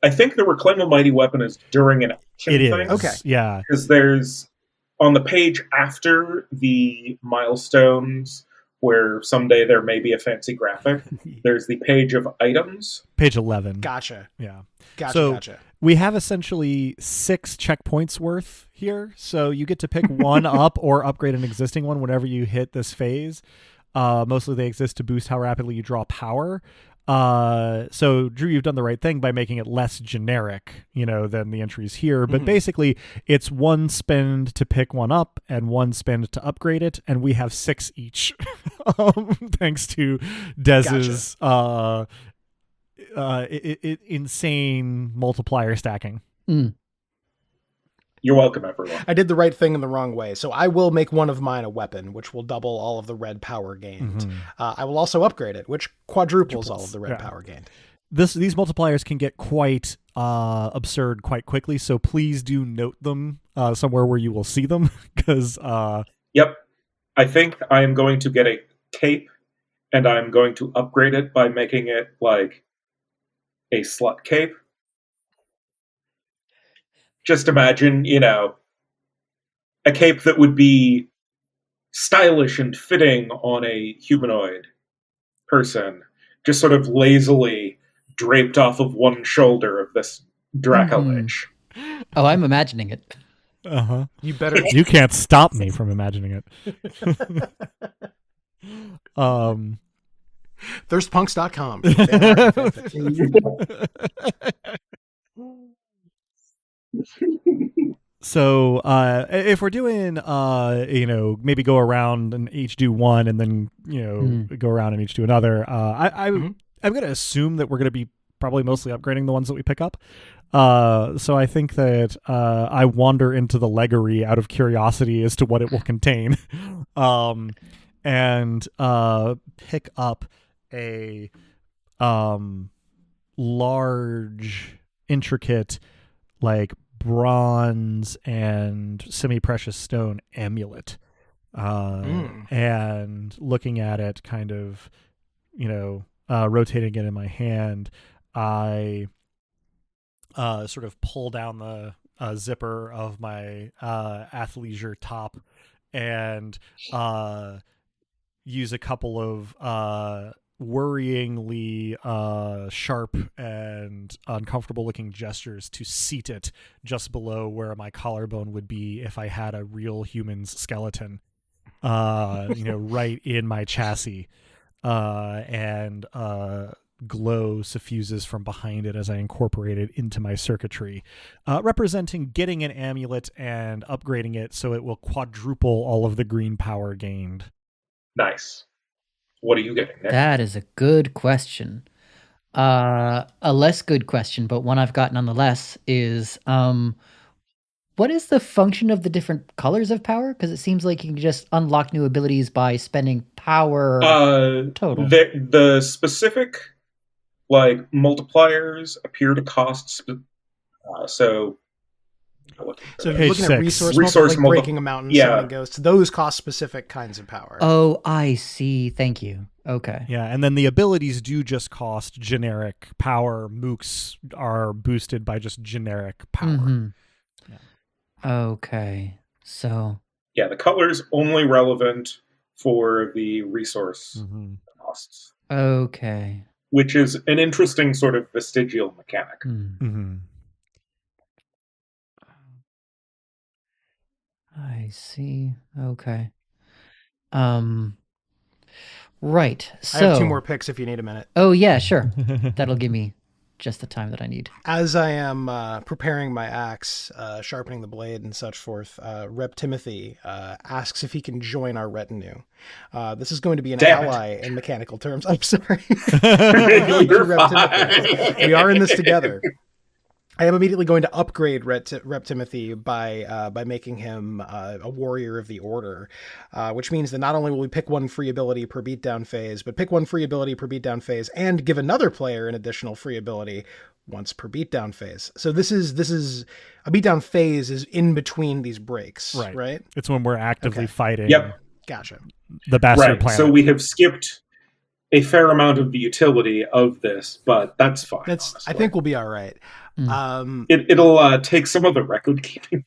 I think the reclaim a mighty weapon is during an action it is. thing. Okay. Yeah. Because there's on the page after the milestones where someday there may be a fancy graphic. There's the page of items. Page 11. Gotcha. Yeah. Gotcha. We have essentially 6 checkpoints worth here. So you get to pick one up or upgrade an existing one whenever you hit this phase. Mostly they exist to boost how rapidly you draw power. So Drew, you've done the right thing by making it less generic, than the entries here. But basically it's 1 spend to pick one up and 1 spend to upgrade it. And we have 6 each, thanks to Dez's, insane multiplier stacking. You're welcome, everyone. I did the right thing in the wrong way. So I will make one of mine a weapon, which will double all of the red power gained. I will also upgrade it, which quadruples all of the red power gained. These multipliers can get quite absurd quite quickly, so please do note them somewhere where you will see them, because... Yep. I think I am going to get a cape, and I'm going to upgrade it by making it like a slut cape. Just imagine, a cape that would be stylish and fitting on a humanoid person, just sort of lazily draped off of one shoulder of this Dracolich. Oh, I'm imagining it. Uh-huh. You better... You can't stop me from imagining it. Thirstpunks.com. So if we're doing maybe go around and each do one and then go around and each do another, I'm gonna assume that we're gonna be probably mostly upgrading the ones that we pick up. So I think that I wander into the leggery out of curiosity as to what it will contain, and pick up a large, intricate, like bronze and semi-precious stone amulet, and looking at it, kind of, rotating it in my hand, I sort of pull down the zipper of my athleisure top and use a couple of worryingly sharp and uncomfortable looking gestures to seat it just below where my collarbone would be if I had a real human's skeleton, right in my chassis, and glow suffuses from behind it as I incorporate it into my circuitry, representing getting an amulet and upgrading it so it will quadruple all of the green power gained. Nice. What are you getting, Nick? That is a good question. A less good question, but one I've got nonetheless, is what is the function of the different colors of power? Because it seems like you can just unlock new abilities by spending power total. The specific multipliers appear to cost... So if you're looking at resource breaking a mountain, summoning ghosts, those cost specific kinds of power. Oh, I see. Thank you. Okay. Yeah, and then the abilities do just cost generic power. Mooks are boosted by just generic power. Yeah. Okay. So... Yeah, the color's only relevant for the resource costs. Okay. Which is an interesting sort of vestigial mechanic. I see. Okay. Right. So I have 2 more picks if you need a minute. Oh yeah, sure. That'll give me just the time that I need. As I am preparing my axe, sharpening the blade and such forth, Rep Timothy asks if he can join our retinue. This is going to be an ally in mechanical terms. I'm sorry. You're Timothy. We are in this together. I am immediately going to upgrade Rep Timothy by making him a warrior of the order, which means that not only will we pick 1 free ability per beatdown phase, but pick 1 free ability per beatdown phase and give another player an additional free ability once per beatdown phase. So this is a beatdown phase is in between these breaks, right? It's when we're actively fighting. Yep. Gotcha. The bastard planet. So we have skipped a fair amount of the utility of this, but that's fine. I think we'll be all right. It'll take some of the record keeping.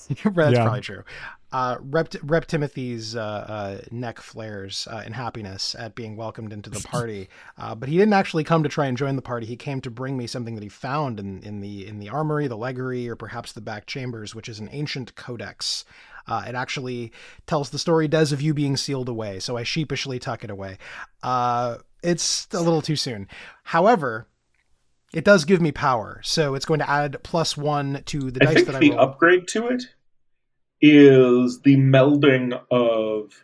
That's probably true. Rep Timothy's neck flares in happiness at being welcomed into the party, but he didn't actually come to try and join the party. He came to bring me something that he found in the armory, the legery, or perhaps the back chambers, which is an ancient codex. It actually tells the story does of you being sealed away, so I sheepishly tuck it away. It's a little too soon. However, it does give me power, so it's going to add +1 to the dice that I roll. I think the upgrade to it is the melding of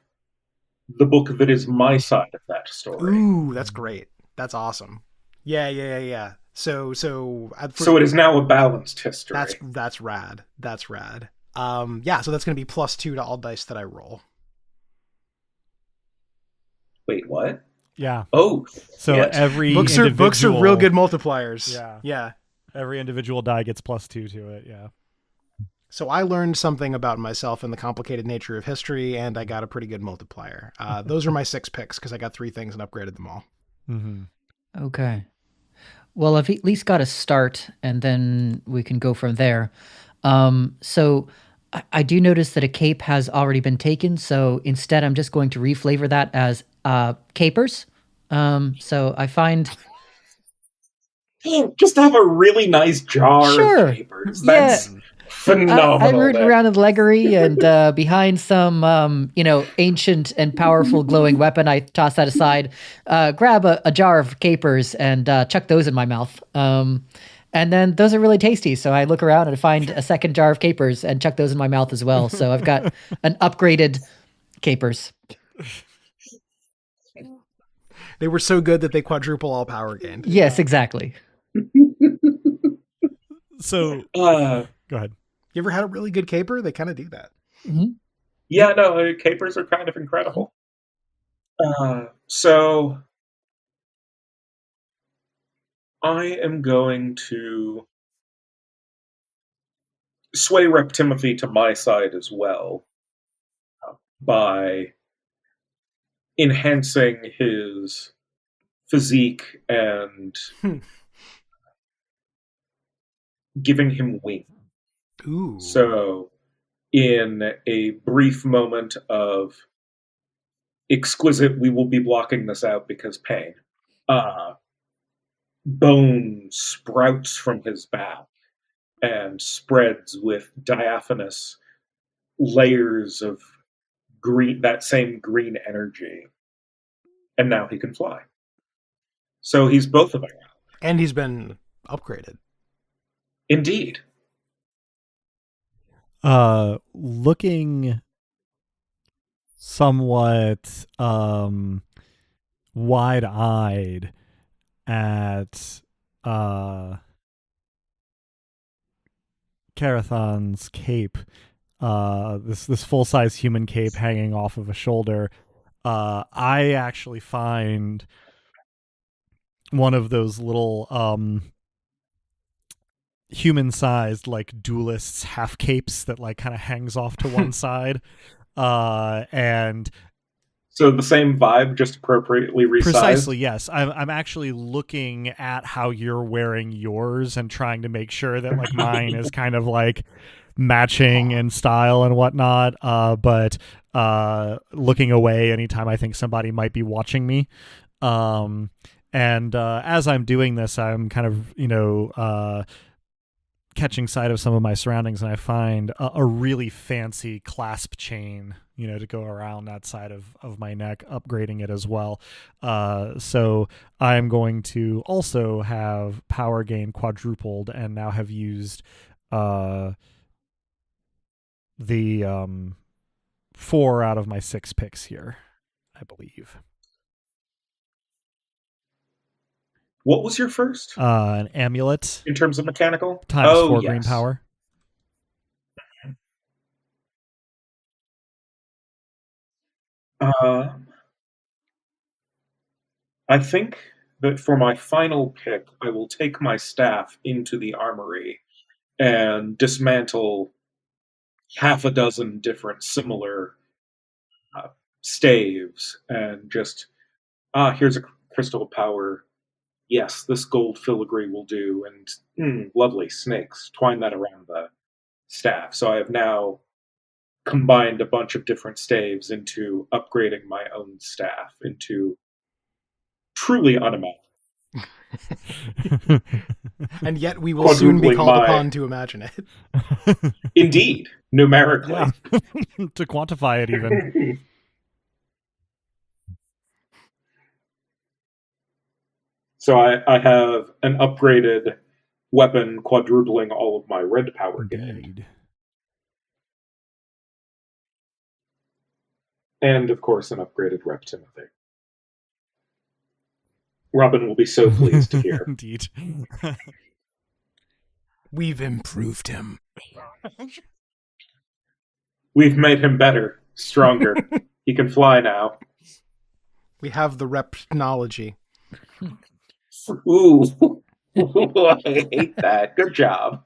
the book that is my side of that story. Ooh, that's great. That's awesome. Yeah. So it is now a balanced history. That's rad. That's rad. Yeah, so that's going to be +2 to all dice that I roll. Wait, what? Yeah. Oh, so yes. every books are real good multipliers. Yeah. Every individual die gets +2 to it. Yeah. So I learned something about myself and the complicated nature of history, and I got a pretty good multiplier. Those are my 6 picks because I got 3 things and upgraded them all. Mm-hmm. Okay. Well, I've at least got a start, and then we can go from there. So I do notice that a cape has already been taken, so instead I'm just going to reflavor that as capers. So I find... Just have a really nice jar of capers. That's phenomenal. I'm rooting around in Legery, and behind some, ancient and powerful glowing weapon, I toss that aside, grab a jar of capers, and chuck those in my mouth. And then those are really tasty, so I look around and find a second jar of capers and chuck those in my mouth as well. So I've got an upgraded capers. They were so good that they quadruple all power gained. Yes, exactly. So, go ahead. You ever had a really good caper? They kind of do that. Mm-hmm. Yeah, no, capers are kind of incredible. So I am going to sway Rep Timothy to my side as well by enhancing his physique and giving him wings. Ooh. So, in a brief moment of exquisite, we will be blocking this out because pain, bone sprouts from his back and spreads with diaphanous layers of green, that same green energy. And now he can fly. So he's both of them. And he's been upgraded. Indeed. Looking somewhat wide-eyed at Carathon's cape, this full-size human cape hanging off of a shoulder, I actually find one of those little human-sized like duelists half capes that like kind of hangs off to one side, and so the same vibe, just appropriately resized. Precisely, yes. I'm actually looking at how you're wearing yours and trying to make sure that like mine is kind of like matching in style and whatnot, but looking away anytime I think somebody might be watching me. And as I'm doing this, I'm kind of, catching sight of some of my surroundings, and I find a really fancy clasp chain, to go around that side of my neck, upgrading it as well. So I'm going to also have power gain quadrupled and now have used the 4 out of my 6 picks here, I believe. What was your first? An amulet. In terms of mechanical? Times 4 green power. I think that for my final pick, I will take my staff into the armory and dismantle half a dozen different similar staves and just, here's a crystal of power. Yes, this gold filigree will do, and lovely snakes. Twine that around the staff. So I have now combined a bunch of different staves into upgrading my own staff into truly unimaginable. And yet we will soon be Quadrupling called my- upon to imagine it. Indeed, numerically. Yeah. To quantify it even. So I have an upgraded weapon quadrupling all of my red power gain. Indeed. And, of course, an upgraded Rep Timothy. Robin will be so pleased to hear. Indeed. We've improved him. We've made him better, stronger. He can fly now. We have the repnology. Ooh. I hate that. Good job.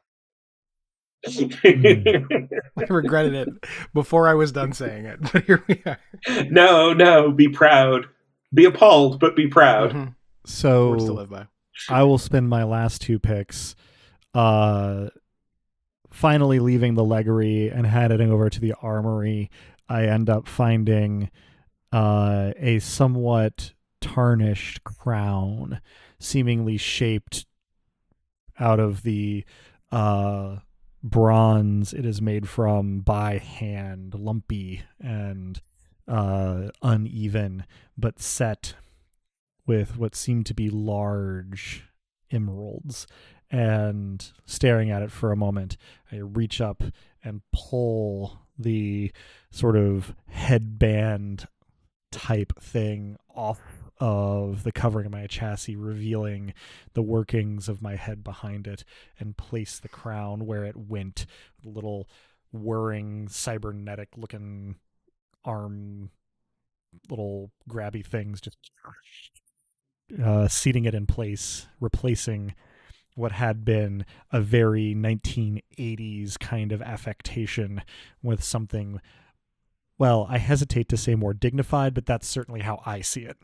I regretted it before I was done saying it, but here we are. No, be proud. Be appalled, but be proud. Mhm. So Words to live by. I will spend my last 2 picks finally leaving the leggery and heading over to the armory. I end up finding a somewhat tarnished crown, seemingly shaped out of the bronze it is made from by hand, lumpy and uneven, but set with what seemed to be large emeralds. And staring at it for a moment, I reach up and pull the sort of headband type thing off of the covering of my chassis, revealing the workings of my head behind it, and place the crown where it went. Little whirring cybernetic looking arm, little grabby things, just seating it in place, replacing what had been a very 1980s kind of affectation with something, well, I hesitate to say more dignified, but that's certainly how I see it.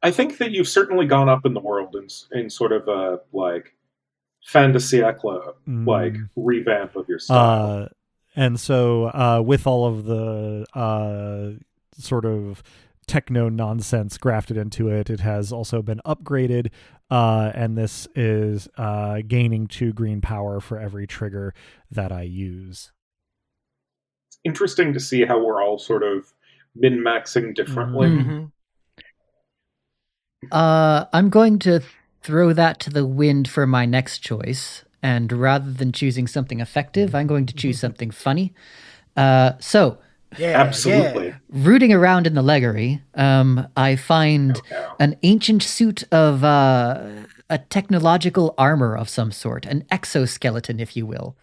I think that you've certainly gone up in the world in sort of a, like, fin de siècle, like, revamp of your style. And so with all of the sort of techno nonsense grafted into it, it has also been upgraded, and this is gaining 2 green power for every trigger that I use. It's interesting to see how we're all sort of min-maxing differently. Mhm. I'm going to throw that to the wind for my next choice. And rather than choosing something effective, I'm going to choose something funny. So, Yeah, Absolutely. yeah. rooting around in the leggery, I find an ancient suit of a technological armor of some sort, an exoskeleton, if you will.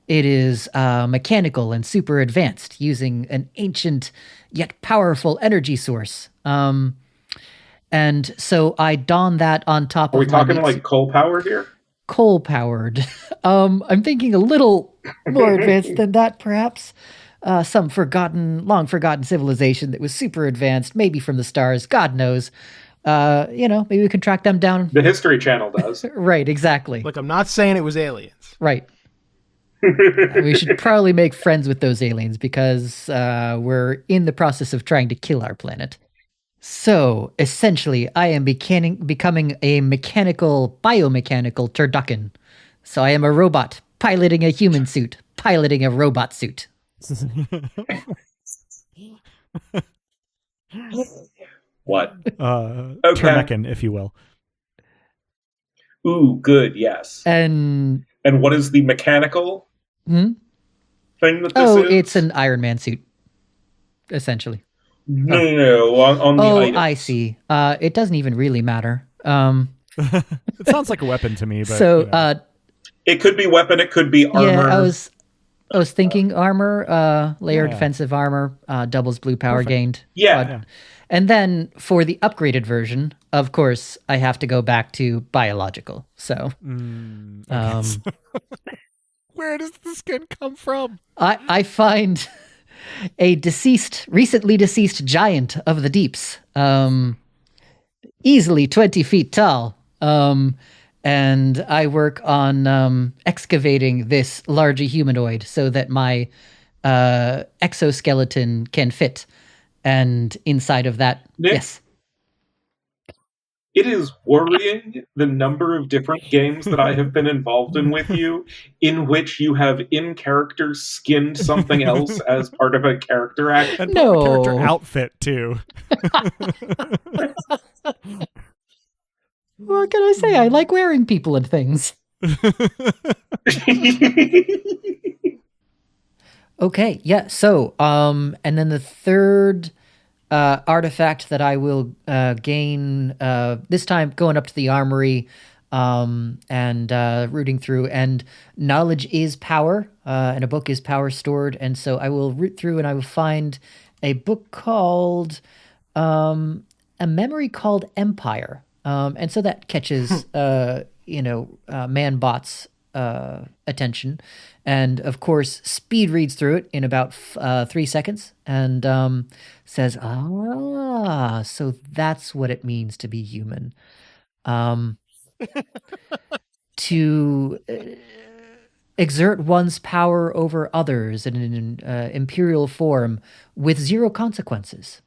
It is mechanical and super advanced, using an ancient yet powerful energy source. And so I don that on top Are we of my talking meat like coal power here? coal-powered. I'm thinking a little more advanced than that, perhaps. Some long forgotten civilization that was super advanced, maybe from the stars, God knows. Maybe we can track them down. The History Channel does. Right, exactly. Look, I'm not saying it was aliens. Right. We should probably make friends with those aliens because we're in the process of trying to kill our planet. So, essentially, I am becoming a biomechanical turducken. So I am a robot piloting a human suit, piloting a robot suit. What? Termecan, if you will. Ooh, good, yes. And what is the mechanical thing that this is? it's an Iron Man suit, essentially. No, on the items. I see. It doesn't even really matter. It sounds like a weapon to me, but So, It could be weapon, it could be armor. yeah, I was thinking armor, layered Yeah. defensive armor, doubles blue power gained. Yeah. And then for the upgraded version, of course, I have to go back to biological. So, where does the skin come from? I find a recently deceased giant of the deeps, easily 20 feet tall, and I work on excavating this larger humanoid so that my exoskeleton can fit. And inside of that, Nick? yes. It is worrying the number of different games that I have been involved in with you in which you have in character skinned something else as part of a character action. And part of a character outfit too. What can I say? I like wearing people and things. Okay, yeah. So, and then the third artifact that I will gain, this time going up to the armory and rooting through, and knowledge is power, and a book is power stored. And so I will root through and I will find a book called A Memory Called Empire. And so that catches, Manbot's attention. And of course, Speed reads through it in about 3 seconds and says, so that's what it means to be human. To exert one's power over others in an imperial form with zero consequences.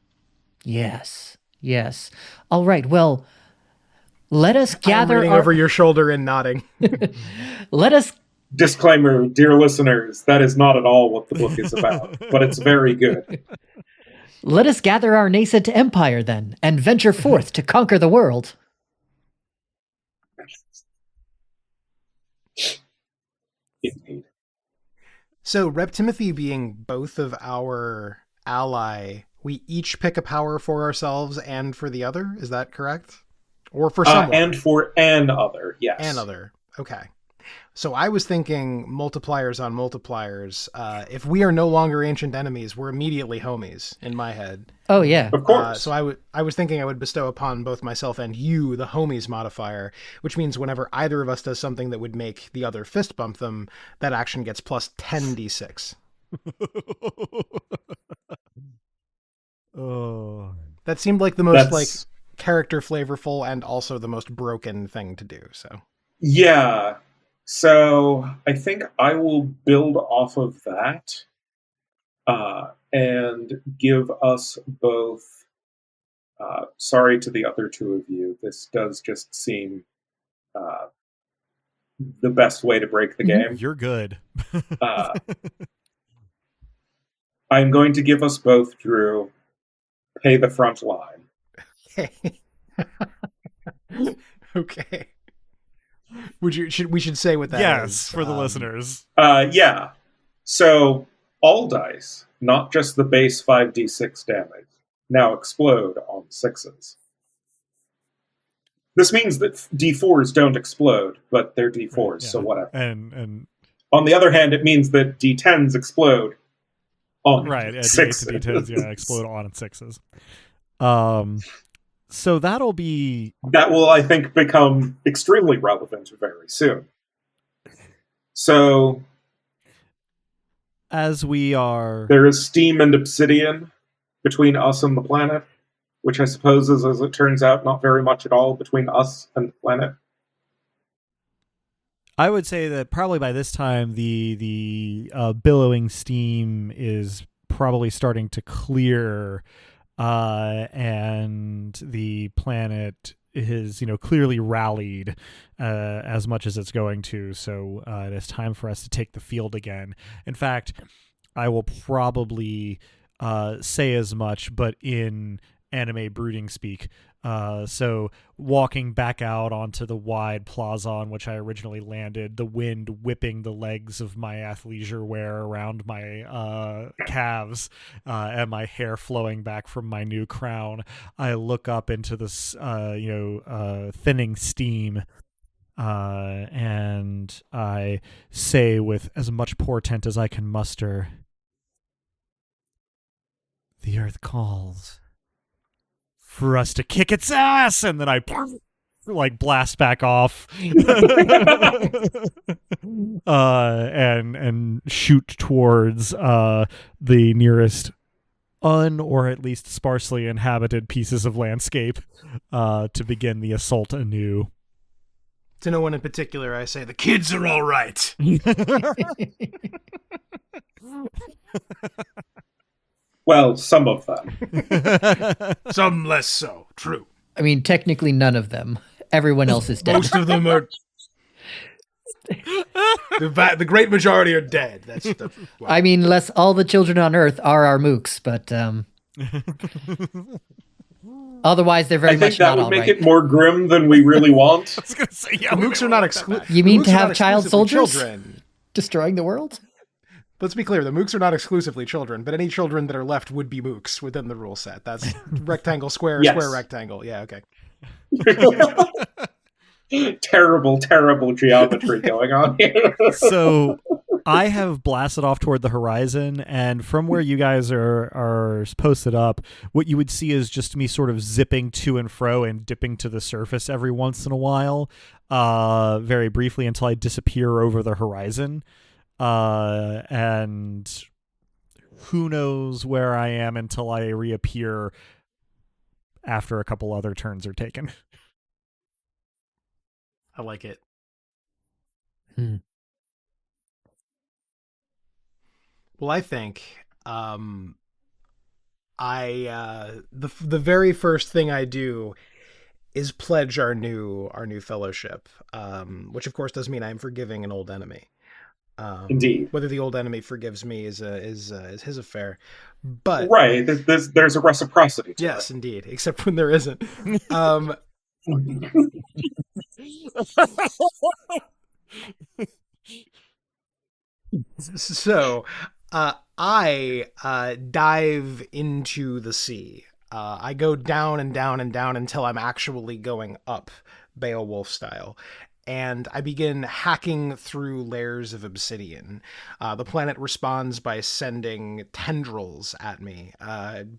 Yes. All right, well, let us gather. I'm reading over your shoulder and nodding. Let us. Disclaimer, dear listeners, that is not at all what the book is about, but it's very good. Let us gather our nascent empire then, and venture forth to conquer the world. Indeed. So, Rep Timothy being both of our ally, we each pick a power for ourselves and for the other. Is that correct? Or for someone? And for an other, yes. An other. Okay. So I was thinking multipliers on multipliers. If we are no longer ancient enemies, we're immediately homies in my head. Oh, yeah. Of course. So I was thinking I would bestow upon both myself and you the homies modifier, which means whenever either of us does something that would make the other fist bump them, that action gets plus 10d6. Oh. That seemed like the most character flavorful and also the most broken thing to do. So yeah. So I think I will build off of that and give us both. Sorry to the other two of you. This does just seem the best way to break the game. You're good. I'm going to give us both, Drew, pay the front line. Okay. We should say what that is? Yes, for the listeners. Yeah. So all dice, not just the base 5d6 damage, now explode on 6s. This means that d4s don't explode, but they're d4s, right, yeah. So whatever. And on the other hand, it means that d10s explode on right, yeah, 6s. D8 to D10s, yeah, explode on 6s. So that will, I think, become extremely relevant very soon. So, as we are... There is steam and obsidian between us and the planet, which I suppose is, as it turns out, not very much at all between us and the planet. I would say that probably by this time, the billowing steam is probably starting to clear... and the planet is, clearly rallied as much as it's going to. So it is time for us to take the field again. In fact, I will probably say as much, but in anime brooding speak. So walking back out onto the wide plaza on which I originally landed, the wind whipping the legs of my athleisure wear around my calves, and my hair flowing back from my new crown, I look up into this, thinning steam, and I say with as much portent as I can muster, "The earth calls for us to kick its ass," and then I blast back off and shoot towards the nearest or at least sparsely inhabited pieces of landscape to begin the assault anew. To no one in particular, I say, the kids are all right. Well, some of them. Some less so. True. I mean, technically none of them. Everyone else is dead. Most of them are... the great majority are dead. That's the... Well. I mean, less all the children on Earth are our mooks, but otherwise they're very much not all right. I think that would make it more grim than we really want. I was going to say, The mooks are not exclusive. You mean to have child soldiers destroying the world? Let's be clear, the mooks are not exclusively children, but any children that are left would be mooks within the rule set. That's rectangle, square, yes. Square, rectangle. Yeah, okay. Terrible geometry going on here. So I have blasted off toward the horizon, and from where you guys are posted up, what you would see is just me sort of zipping to and fro and dipping to the surface every once in a while, very briefly until I disappear over the horizon. And who knows where I am until I reappear after a couple other turns are taken. I like it. Well, I think the very first thing I do is pledge our new fellowship, which of course does mean I'm forgiving an old enemy. Indeed. Whether the old enemy forgives me is his affair, but right, there's a reciprocity to yes, it. Indeed, except when there isn't. So, I dive into the sea. I go down and down and down until I'm actually going up, Beowulf style. And I begin hacking through layers of obsidian. The planet responds by sending tendrils at me,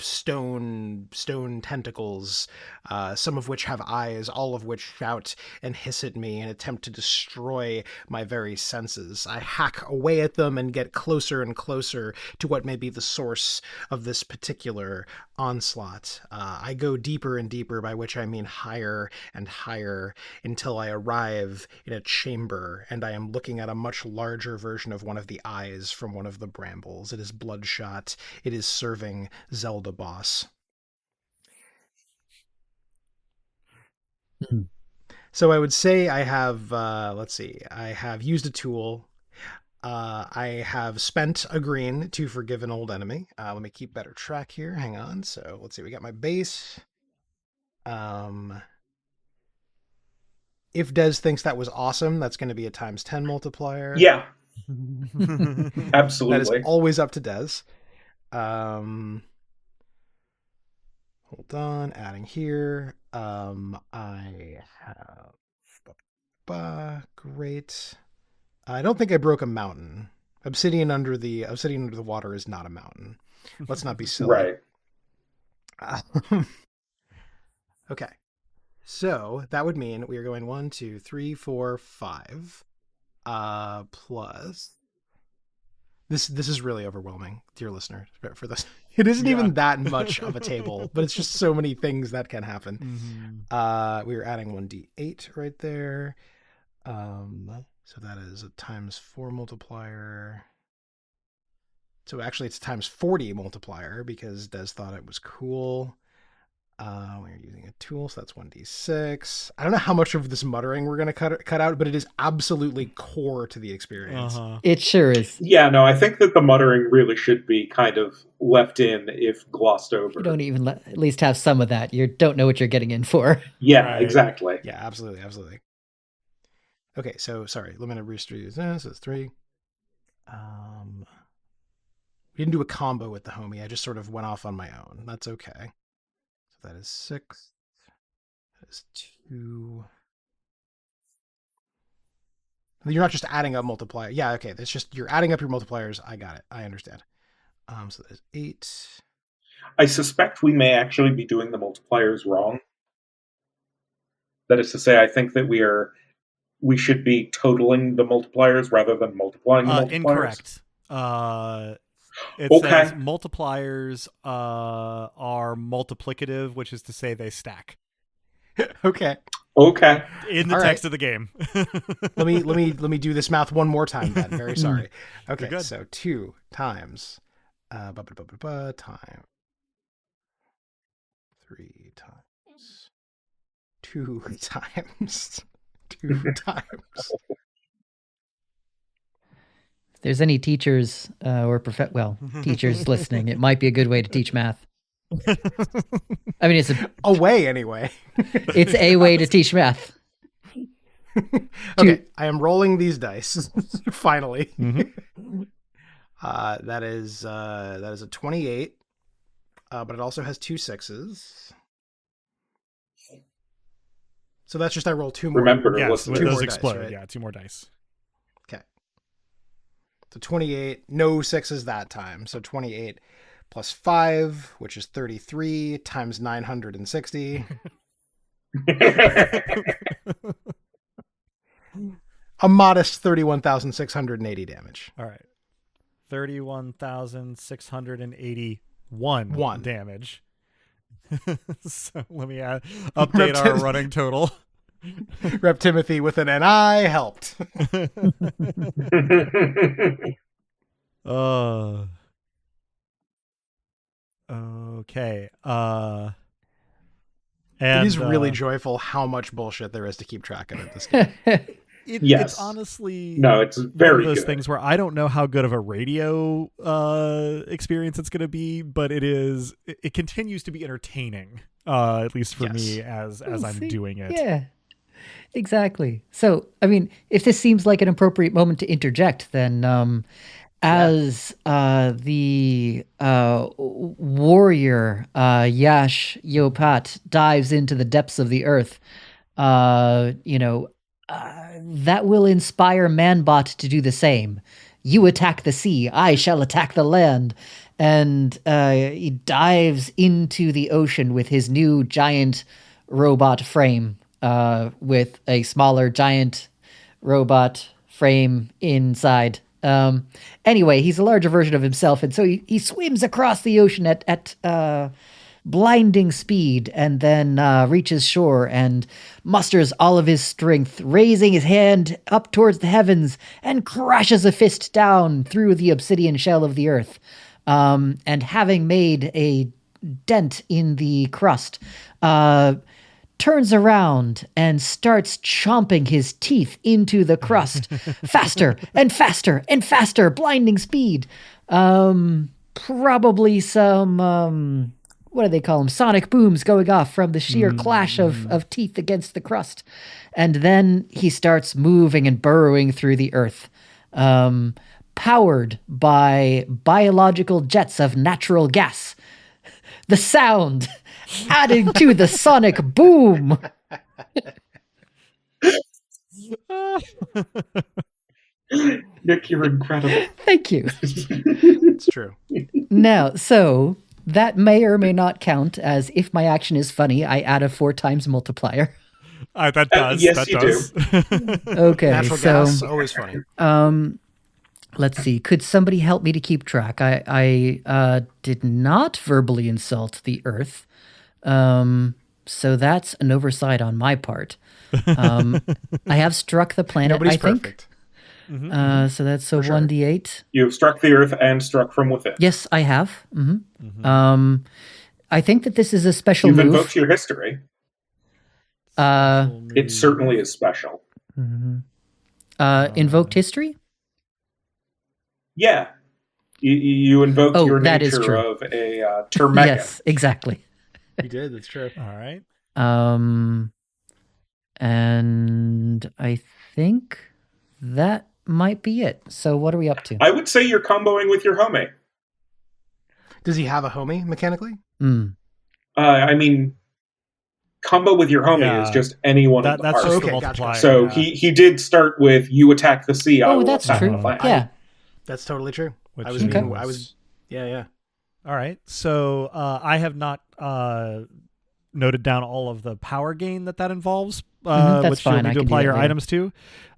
stone tentacles, some of which have eyes, all of which shout and hiss at me and attempt to destroy my very senses. I hack away at them and get closer and closer to what may be the source of this particular onslaught. I go deeper and deeper, by which I mean higher and higher, until I arrive in a chamber, and I am looking at a much larger version of one of the eyes from one of the brambles. It is bloodshot. It is serving Zelda boss. So I would say I have, I have used a tool. I have spent a green to forgive an old enemy. Let me keep better track here. Hang on. So let's see. We got my base. If Des thinks that was awesome, that's going to be a ×10 multiplier. Yeah. Absolutely. That is always up to Des. Hold on, adding here. I have great. I don't think I broke a mountain. Obsidian under the water is not a mountain. Let's not be silly. Right. Okay. So that would mean we are going 1, 2, 3, 4, 5. Plus. This is really overwhelming, dear listener. For this, it isn't even that much of a table, but it's just so many things that can happen. Mm-hmm. We are adding 1d8 right there. So that is a ×4 multiplier. So actually, it's a ×40 multiplier because Des thought it was cool. We're using a tool, so that's 1d6. I don't know how much of this muttering we're going to cut out, but it is absolutely core to the experience. It sure is. Yeah, no, I think that the muttering really should be kind of left in if glossed over. You don't even at least have some of that. You don't know what you're getting in for. Yeah, right. Exactly. Yeah, absolutely. Okay, so sorry, let me restart this. So it's 3. We didn't do a combo with the homie. I just sort of went off on my own. That's okay. So that is 6. That is 2. You're not just adding up multiplier. Yeah, okay. That's just you're adding up your multipliers. I got it. I understand. So that is 8. I suspect we may actually be doing the multipliers wrong. That is to say, I think that we should be totaling the multipliers rather than multiplying the multipliers. Incorrect. It says multipliers are multiplicative, which is to say they stack. Okay. Okay. In the All text right. of the game. Let me do this math one more time then. Very sorry. Okay, good. so 2 times time 3 times 2 times 2 times. If there's any teachers teachers listening, it might be a good way to teach math. I mean, A way anyway. it's a way to teach math. Okay, I am rolling these dice finally. Mm-hmm. That is a 28, but it also has 2 6s. So that's just I roll 2 more. Remember, Yes, listeners. those more explode. dice, right? Yeah, 2 more dice. Okay. So 28, no 6s that time. So 28 plus 5, which is 33 times 960. A modest 31,680 damage. All right. 31,681 damage. So let me update our running total. Rep Timothy with an "and I helped." Okay. It is really joyful how much bullshit there is to keep track of in this game. Yes. It's honestly it's one very of those good. things where I don't know how good of a radio experience it's going to be, but it continues to be entertaining, at least for me as I'm doing it. Yeah, exactly. So, I mean, if this seems like an appropriate moment to interject, then as the warrior Yash Yopat dives into the depths of the earth, that will inspire Manbot to do the same. You attack the sea, I shall attack the land. And he dives into the ocean with his new giant robot frame, with a smaller giant robot frame inside. Anyway, he's a larger version of himself, and so he swims across the ocean at blinding speed, and then reaches shore and musters all of his strength, raising his hand up towards the heavens, and crashes a fist down through the obsidian shell of the earth. And having made a dent in the crust, turns around and starts chomping his teeth into the crust. Faster and faster and faster, blinding speed. Probably some, what do they call them? Sonic booms going off from the sheer clash of teeth against the crust. And then he starts moving and burrowing through the earth, powered by biological jets of natural gas. The sound adding to the sonic boom. Nick, you're incredible. Thank you. It's true. Now, so that may or may not count as if my action is funny, I add a 4 times multiplier. That does. Yes, that you does. Okay, Natural so gas, always funny. let's see. Could somebody help me to keep track? I did not verbally insult the earth. So that's an oversight on my part. I have struck the planet, Nobody's I think. perfect. So that's a 1d8. You've struck the earth and struck from within. Yes, I have. I think that this is a special You've move. invoked your history. It certainly is special. Invoked history? Yeah. You invoked your that is nature true. of a Termegan. Yes, exactly. You did, that's true. All right. And I think that might be it. So what are we up to? I would say you're comboing with your homie. Does he have a homie mechanically? I mean, combo with your homie is just anyone of the that's party. just the Okay, multiplier. gotcha. So yeah. he did start with you attack the sea. I will that's attack true. the land. Yeah. That's totally true. Which I was is- yeah. All right. So I have not noted down all of the power gain that involves, That's which fine. you'll I need to can do apply that your later. items to.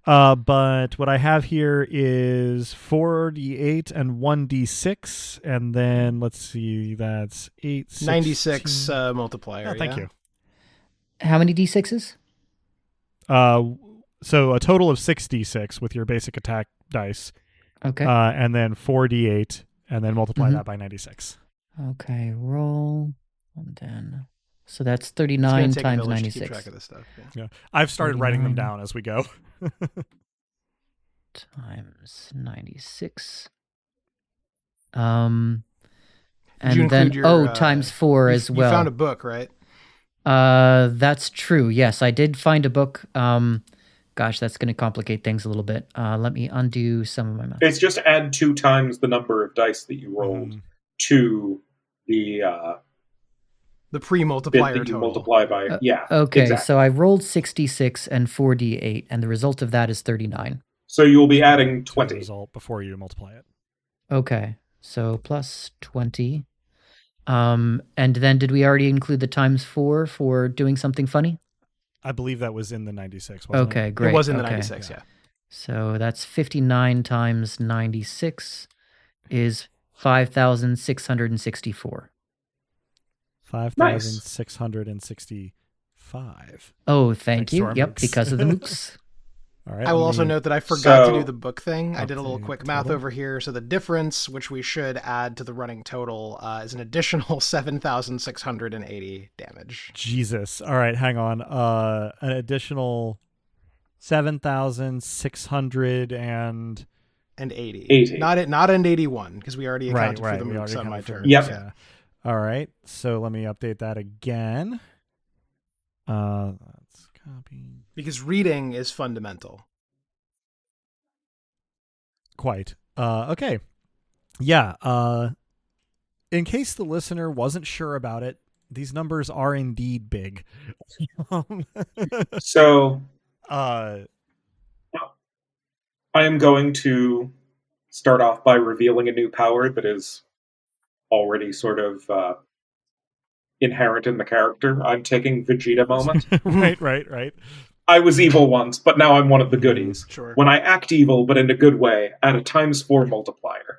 But what I have here is 4d8 and 1d6, and then let's see, that's 8, 96 16. multiplier. Oh, thank yeah. you. How many d6s? So a total of 6d6 with your basic attack dice. Okay. And then 4d8, and then multiply that by 96. Okay, roll. And then... So that's It's 39 gonna take a times village to 96. keep track of this stuff. Yeah. Yeah, I've started writing them 49. down as we go. Times 96. And Did you then include your, times 4 as well. You found a book, right? That's true. Yes, I did find a book. Gosh, that's going to complicate things a little bit. Let me undo some of my math. It's just add 2 times the number of dice that you rolled to the pre-multiplier bit that you total. multiply by. Yeah. Okay, exactly. so I rolled 66 and 4d8, and the result of that is 39. So you'll be adding To 20. the result before you multiply it. Okay, so plus 20. And then did we already include the times 4 for doing something funny? I believe that was in the 96, wasn't it? Okay, great. It was in the okay. 96, yeah. So that's 59 times 96 is 5,664. 5,665. Oh, thank Thanks to you. our Yep, mooks. because of the mooks. All right. I will let also me- note that I forgot to So- do the book thing. I did a little update quick math total. over here. So the difference, which we should add to the running total, is an additional 7,680 damage. Jesus. All right, hang on. An additional 7,600 and... And 80. 80. Not an 81, because we already accounted right. for the We mooks already on my accounted for turn. the Yep. mooks, yeah. All right. So let me update that again. Let's copy. Because reading is fundamental. Quite. Okay. Yeah. In case the listener wasn't sure about it, these numbers are indeed big. So uh, I am going to start off by revealing a new power that is already sort of inherent in the character. I'm taking Vegeta moment. right. I was evil once, but now I'm one of the goodies. Sure. When I act evil, but in a good way, add a ×4 multiplier.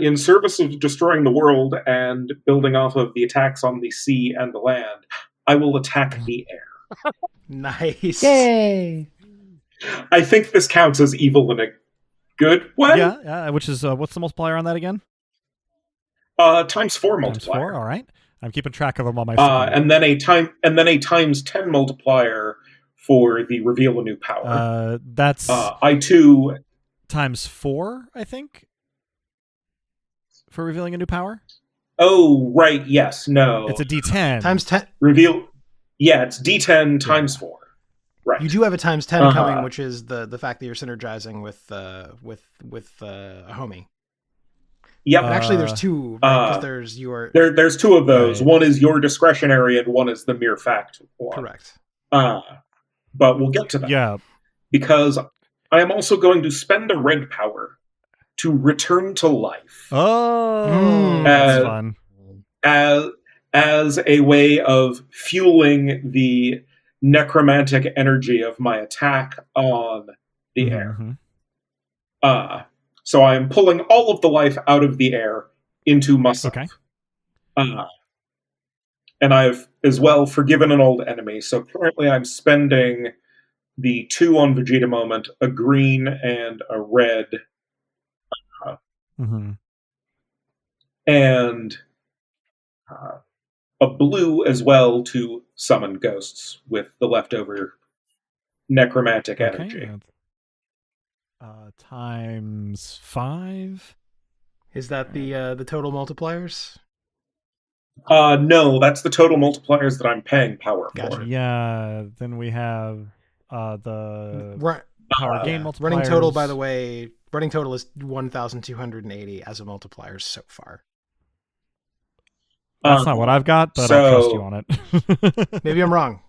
In service of destroying the world and building off of the attacks on the sea and the land, I will attack the air. Nice. Yay! I think this counts as evil in a good way. Yeah. Which is, what's the multiplier on that again? ×4 multiplier. ×4. All right. I'm keeping track of them on my And then a ×10 multiplier for the reveal a new power. That's I too ×4, I think, for revealing a new power. Oh right, yes, no. It's a D10 Times 10. reveal. Yeah, it's D10 ×4. Right. You do have a times 10 coming, which is the fact that you're synergizing with a homie. Yep. And actually, there's two, right? Because there's your... There's 2 of those. Right. One is your discretionary, and one is the mere fact one. Correct. But we'll get to that. Yeah. Because I am also going to spend a red power to return to life. Oh, that's Uh, fun. As a way of fueling the necromantic energy of my attack on the air. Mhm. So I am pulling all of the life out of the air into myself. Okay. And I've as well forgiven an old enemy. So currently I'm spending the 2 on Vegeta moment, a green and a red, and a blue as well to summon ghosts with the leftover necromantic energy. ×5. Is that the total multipliers? No, that's the total multipliers that I'm paying power for. Gotcha. Yeah. Then we have the Power gain multipliers. Running total, by the way, is 1,280 as a multiplier so far. That's not what I've got, but I'll trust you on it. Maybe I'm wrong.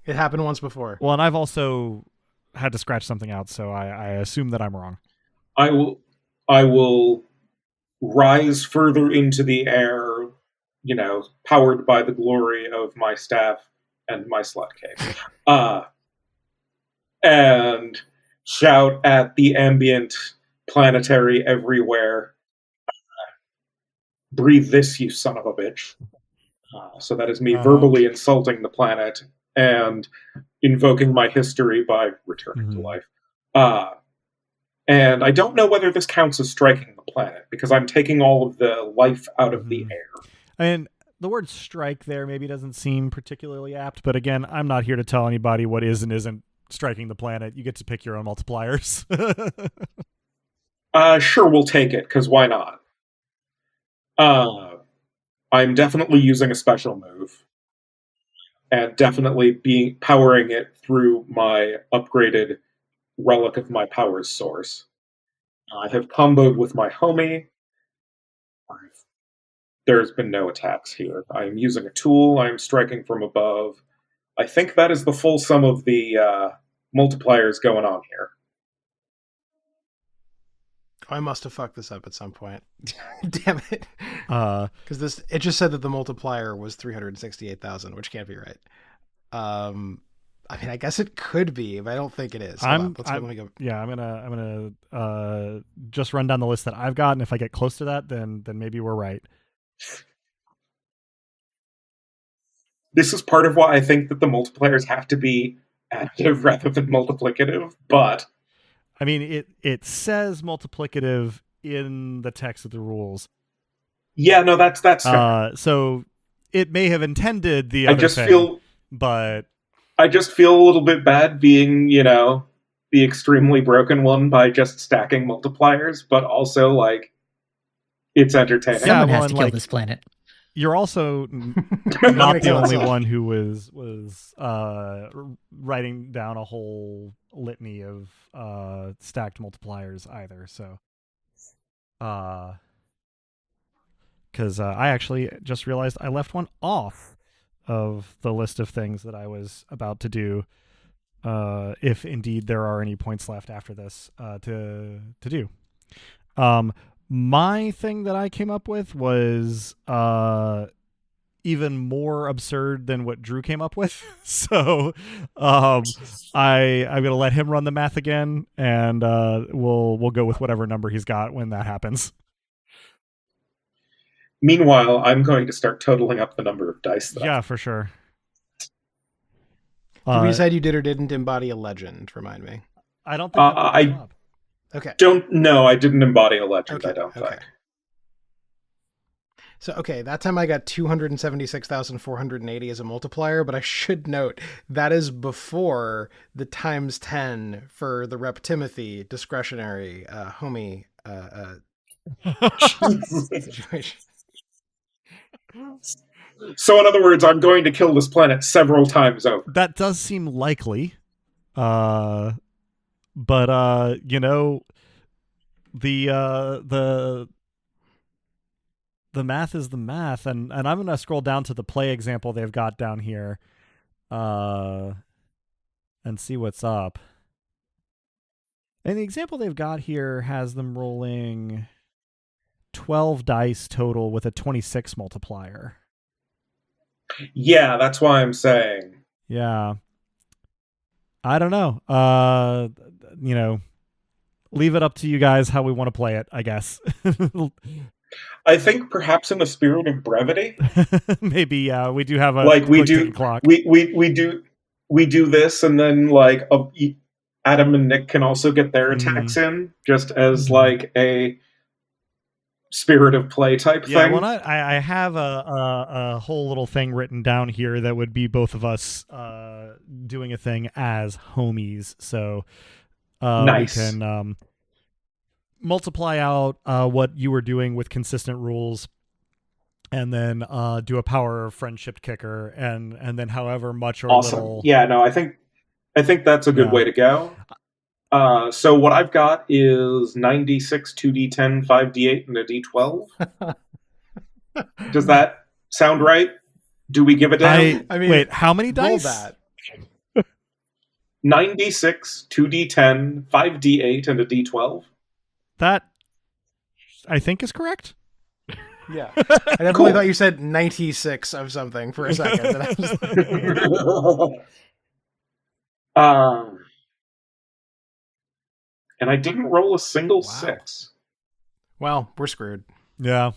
It happened once before. Well, and I've also had to scratch something out, so I assume that I'm wrong. I will rise further into the air, powered by the glory of my staff and my slut cave. And shout at the ambient planetary everywhere. Breathe this, you son of a bitch. So that is me verbally insulting the planet and invoking my history by returning to life. And I don't know whether this counts as striking the planet, because I'm taking all of the life out of the air. And the word strike there maybe doesn't seem particularly apt, but again, I'm not here to tell anybody what is and isn't striking the planet. You get to pick your own multipliers. Sure, we'll take it, because why not? I'm definitely using a special move. And definitely powering it through my upgraded relic of my powers source. I have comboed with my homie. There's been no attacks here. I am using a tool. I am striking from above. I think that is the full sum of the multipliers going on here. I must have fucked this up at some point. Damn it. Because it just said that the multiplier was 368,000, which can't be right. I mean, I guess it could be, but I don't think it is. I'm gonna just run down the list that I've got, and if I get close to that, then maybe we're right. This is part of why I think that the multipliers have to be additive rather than multiplicative, but I mean, it says multiplicative in the text of the rules. Yeah, no, that's fair. So it may have intended the other thing, but I just feel a little bit bad being, the extremely broken one by just stacking multipliers, but also, like, it's entertaining. Someone has to kill this planet. You're also not the only one who was writing down a whole litany of stacked multipliers either. So, because I actually just realized I left one off of the list of things that I was about to do. If indeed there are any points left after this to do. My thing that I came up with was even more absurd than what Drew came up with. So I'm going to let him run the math again, and we'll go with whatever number he's got when that happens. Meanwhile, I'm going to start totaling up the number of dice. For sure. Did we decide you did or didn't embody a legend? Remind me. I don't think that Okay. I didn't embody a legend, I don't think. So, that time I got 276,480 as a multiplier, but I should note that is before the times 10 for the Rep Timothy discretionary homie situation. So, in other words, I'm going to kill this planet several times over. That does seem likely. But the math is the math, and I'm gonna scroll down to the play example they've got down here, and see what's up. And the example they've got here has them rolling 12 dice total with a 26 multiplier. Yeah, that's why I'm saying. Yeah. I don't know. Leave it up to you guys how we want to play it, I guess. I think perhaps in the spirit of brevity, maybe we do have a we do clock. We do this, and then Adam and Nick can also get their attacks in, just as like a spirit of play type thing. Well, I have a whole little thing written down here that would be both of us doing a thing as homies. So nice. We can multiply out what you were doing with consistent rules, and then do a power of friendship kicker, and then however much or awesome. little. Yeah, no, I think that's a good way to go. So what I've got is 96, 2d10, 5d8, and a d12. Does that sound right? Do we give it down? I mean, wait, how many roll dice? That. 96, 2d10, 5d8, and a d12. That, I think, is correct. Yeah. I definitely thought you said 96 of something for a second. And I was and I didn't roll a single 6. Well, we're screwed. Yeah.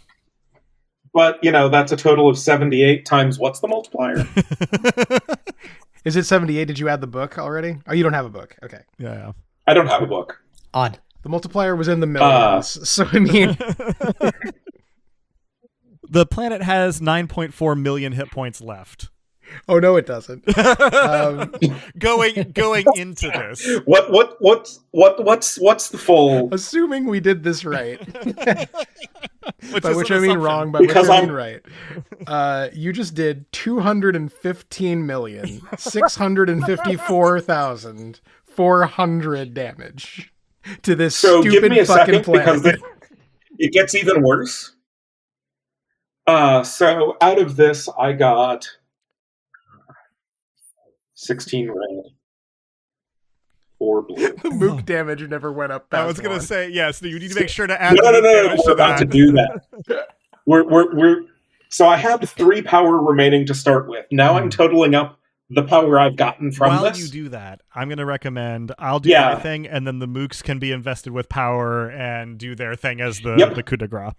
But, that's a total of 78 times what's the multiplier? Is it 78? Did you add the book already? Oh, you don't have a book. Okay. Yeah. I don't have a book. Odd. The multiplier was in the millions. So, I mean... The planet has 9.4 million hit points left. Oh, no, it doesn't. Going into this. What's the full? Assuming we did this right. By which I mean wrong, by Because which I mean right. You just did 215,654,400 damage to this stupid give me a fucking second planet. because it gets even worse. So out of this, I got 16 red, 4 blue. The mook damage never went up past I was going to one. say, yes, you need to make sure to add No. damage We're about to do that. We're so I have 3 power remaining to start with. Now I'm totaling up the power I've gotten from While this. you do that, I'm going to recommend I'll do my thing, and then the mooks can be invested with power and do their thing as the coup de grace.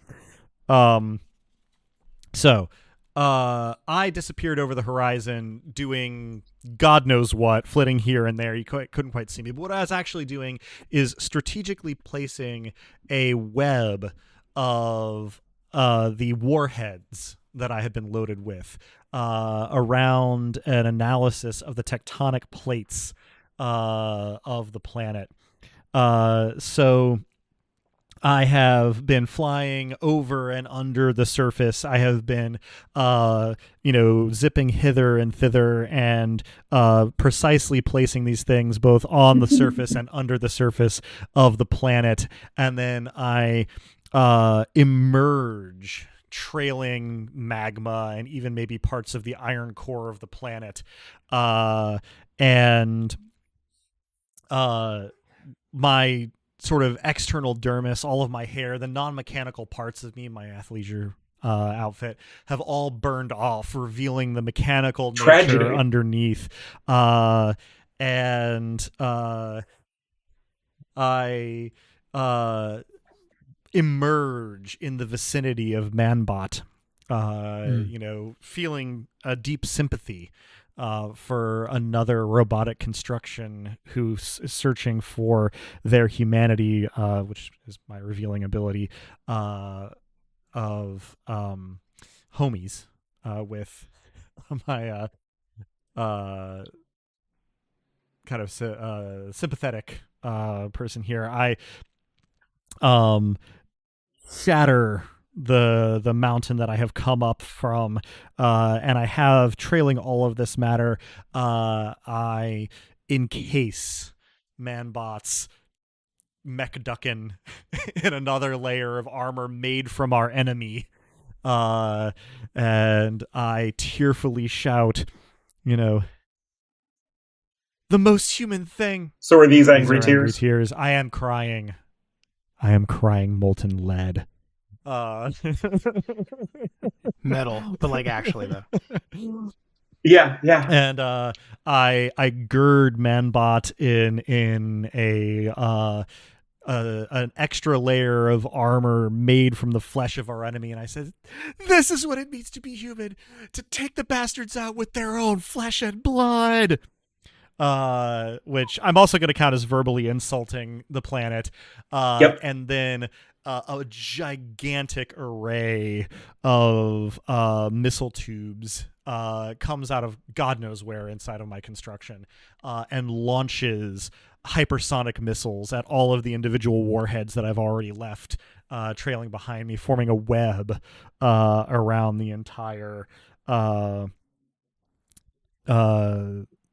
So, I disappeared over the horizon doing God knows what, flitting here and there. You couldn't quite see me. But what I was actually doing is strategically placing a web of the warheads that I had been loaded with around an analysis of the tectonic plates of the planet. So I have been flying over and under the surface. I have been, zipping hither and thither and precisely placing these things both on the surface and under the surface of the planet. And then I emerge, trailing magma and even maybe parts of the iron core of the planet. And my sort of external dermis, all of my hair, the non-mechanical parts of me, my athleisure outfit, have all burned off, revealing the mechanical nature underneath. I emerge in the vicinity of Manbot, feeling a deep sympathy for another robotic construction who's searching for their humanity, which is my revealing ability, of homies with my kind of sympathetic person here. I shatter the mountain that I have come up from, and I have, trailing all of this matter, I encase Manbot's mech-duckin in another layer of armor made from our enemy, and I tearfully shout, the most human thing. So are these angry tears? Angry tears. I am crying molten lead. Metal, but like actually though. Yeah. And I gird Manbot in an extra layer of armor made from the flesh of our enemy, and I said, "This is what it means to be human, to take the bastards out with their own flesh and blood." Which I'm also going to count as verbally insulting the planet. And then a gigantic array of missile tubes comes out of God knows where inside of my construction, and launches hypersonic missiles at all of the individual warheads that I've already left trailing behind me, forming a web around the entire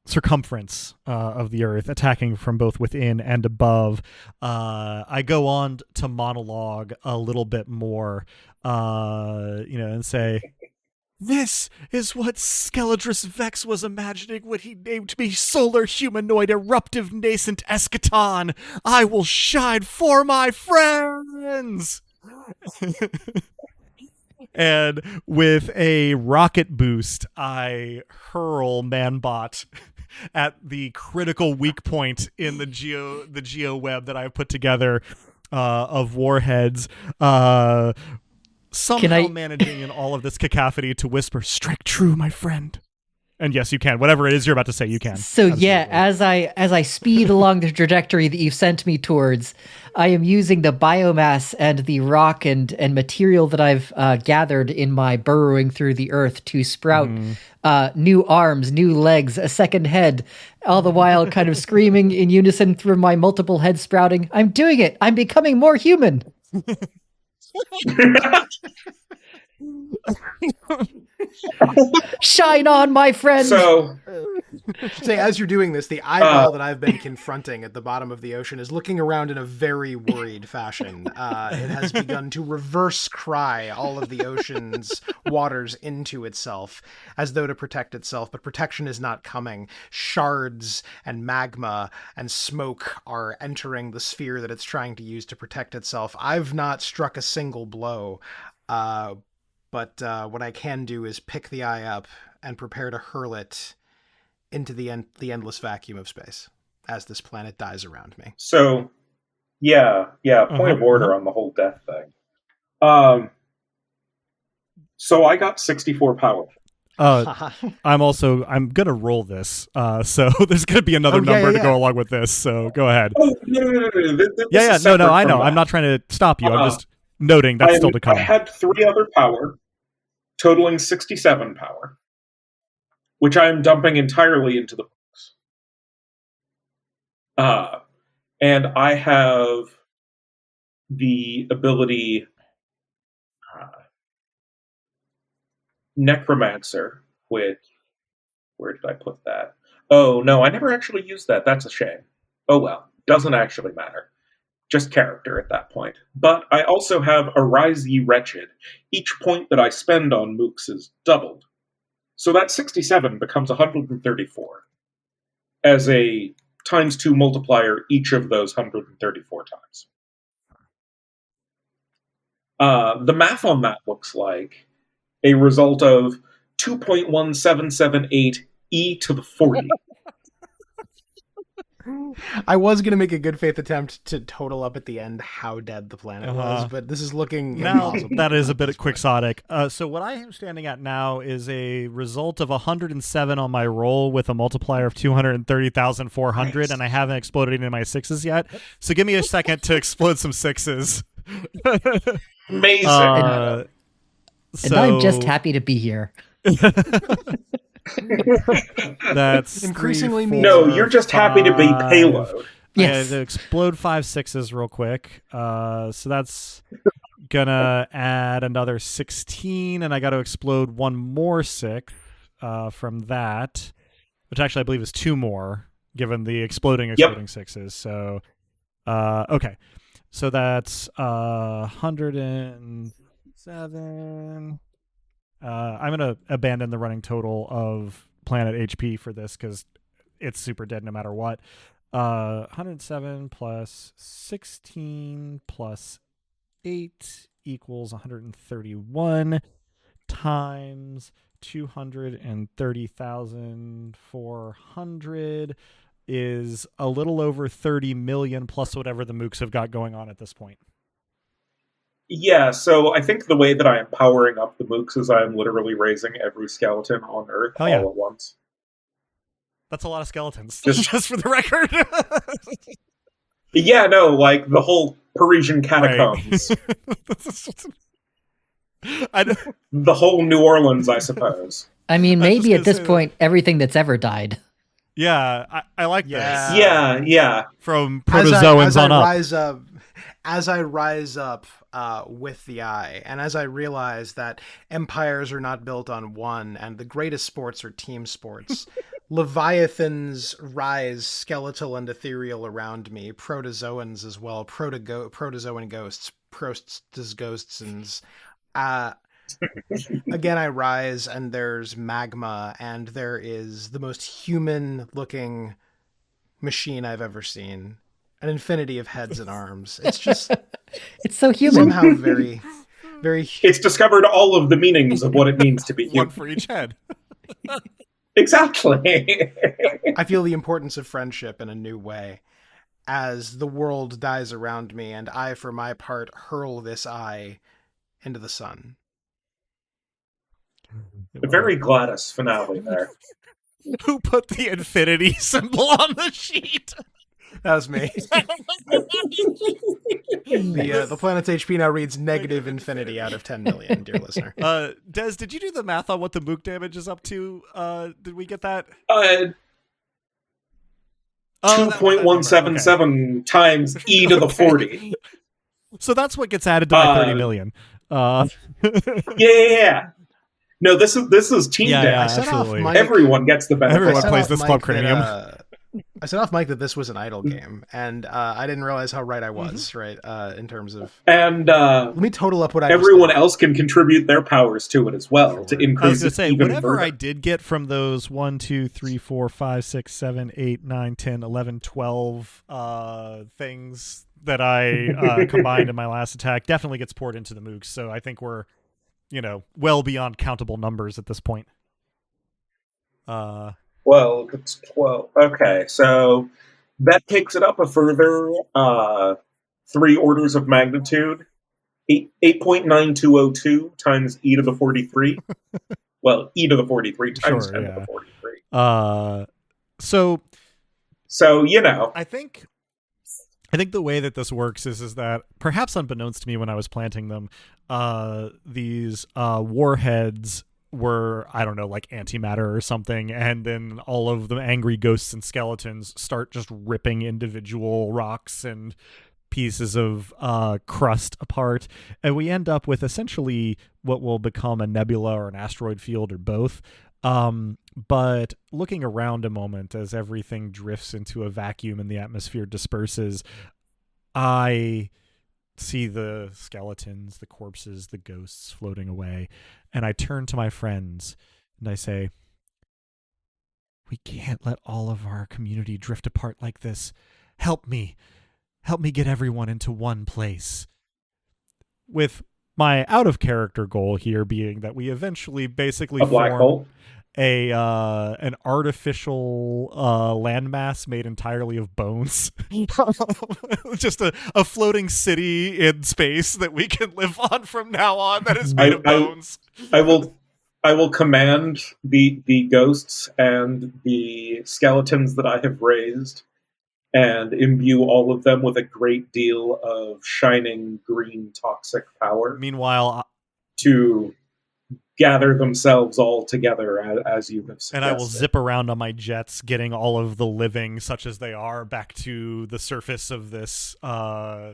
circumference of the Earth, attacking from both within and above. I go on to monologue a little bit more, and say, "This is what Skeledrus Vex was imagining when he named me Solar Humanoid Eruptive Nascent Eschaton. I will shine for my friends!" And with a rocket boost, I hurl Manbot at the critical weak point in the geo web that I've put together of warheads. Somehow managing in all of this cacophony to whisper, "Strike true, my friend." And yes, you can. Whatever it is you're about to say, you can. So Absolutely. yeah, as I speed along the trajectory that you've sent me towards, I am using the biomass and the rock and material that I've gathered in my burrowing through the earth to sprout new arms, new legs, a second head, all the while kind of screaming in unison through my multiple heads sprouting. I'm doing it. I'm becoming more human. Shine on, my friend. So, Say, as you're doing this, the eyeball that I've been confronting at the bottom of the ocean is looking around in a very worried fashion. It has begun to reverse cry all of the ocean's waters into itself, as though to protect itself, but protection is not coming. Shards and magma and smoke are entering the sphere that it's trying to use to protect itself. I've not struck a single blow, but what I can do is pick the eye up and prepare to hurl it into the endless vacuum of space as this planet dies around me. So, point of order on the whole death thing. So I got 64 power. I'm gonna roll this. So there's gonna be another number to go along with this. So go ahead. Oh, no. No. I know. I'm not trying to stop you. I'm just noting that's still to come. I had 3 other power, totaling 67 power, which I am dumping entirely into the books. And I have the ability Necromancer, which, where did I put that? Oh, no, I never actually used that. That's a shame. Oh, well, doesn't actually matter. Just character at that point. But I also have Arise Ye Wretched. Each point that I spend on mooks is doubled. So that 67 becomes 134 as a ×2 multiplier each of those 134 times. The math on that looks like a result of 2.1778 e to the 40. I was going to make a good faith attempt to total up at the end how dead the planet was, but this is looking impossible. That is a bit quixotic. So what I am standing at now is a result of 107 on my roll with a multiplier of 230,400, nice. And I haven't exploded any of my 6s yet. So give me a second to explode some 6s. Amazing. And I'm just happy to be here. That's increasingly 3, 4, no, you're just 5. Happy to be payload. Yes. I had to explode 5 6s real quick. So that's gonna add another 16, and I got to explode 1 more 6 from that, which actually I believe is 2 more, given the exploding 6s. So, okay, so that's 107. I'm going to abandon the running total of planet HP for this because it's super dead no matter what. 107 plus 16 plus 8 equals 131 times 230,400 is a little over 30 million plus whatever the mooks have got going on at this point. Yeah, so I think the way that I am powering up the mooks is I am literally raising every skeleton on Earth all at once. That's a lot of skeletons, just for the record. Yeah, no, like the whole Parisian catacombs. Right. The whole New Orleans, I suppose. I mean, maybe at this point, everything that's ever died. Yeah, I like this. Yeah. From protozoans on up. As I rise up with the eye, and as I realize that empires are not built on one, and the greatest sports are team sports, leviathans rise skeletal and ethereal around me, protozoans as well, protozoan ghosts, ghosts, again I rise, and there's magma, and there is the most human-looking machine I've ever seen. An infinity of heads and arms. It's just... it's so human. Somehow very, very... It's discovered all of the meanings of what it means to be human. One for each head. Exactly. I feel the importance of friendship in a new way as the world dies around me, and I, for my part, hurl this eye into the sun. A very Gladys finale there. Who put the infinity symbol on the sheet? That was me. The planet's HP now reads negative infinity out of 10 million, dear listener. Des, did you do the math on what the mook damage is up to? Did we get that? 2.177 times e to the 40. So that's what gets added to my 30 million. Yeah. No, this is team day. Yeah, absolutely. Everyone gets the benefit. Everyone plays this Club Cranium. I set off Mike that this was an idle game, and I didn't realize how right I was, right, in terms of... And let me total up what everyone else can contribute their powers to it as well, to increase I was going to say, whatever further. I did get from those 1, 2, 3, 4, 5, 6, 7, 8, 9, 10, 11, 12 things that I combined in my last attack definitely gets poured into the mooks, so I think we're, well beyond countable numbers at this point. Well, it's 12. Okay, so that takes it up a further 3 orders of magnitude. 8.9202 times e to the 43. Well, e to the 43 times 10 to the 43. So, I think the way that this works is that, perhaps unbeknownst to me when I was planting them, these warheads were, I don't know, like antimatter or something, and then all of the angry ghosts and skeletons start just ripping individual rocks and pieces of crust apart, and we end up with essentially what will become a nebula or an asteroid field or both. But looking around a moment as everything drifts into a vacuum and the atmosphere disperses, I see the skeletons, the corpses, the ghosts floating away, and I turn to my friends and I say, we can't let all of our community drift apart like this. Help me get everyone into one place. With my out of character goal here being that we eventually basically a black hole, an artificial landmass made entirely of bones. Just a floating city in space that we can live on from now on that is made of bones. I will command the ghosts and the skeletons that I have raised and imbue all of them with a great deal of shining green toxic power. Meanwhile, to gather themselves all together as you have suggested. And I will zip around on my jets, getting all of the living, such as they are, back to the surface of this. All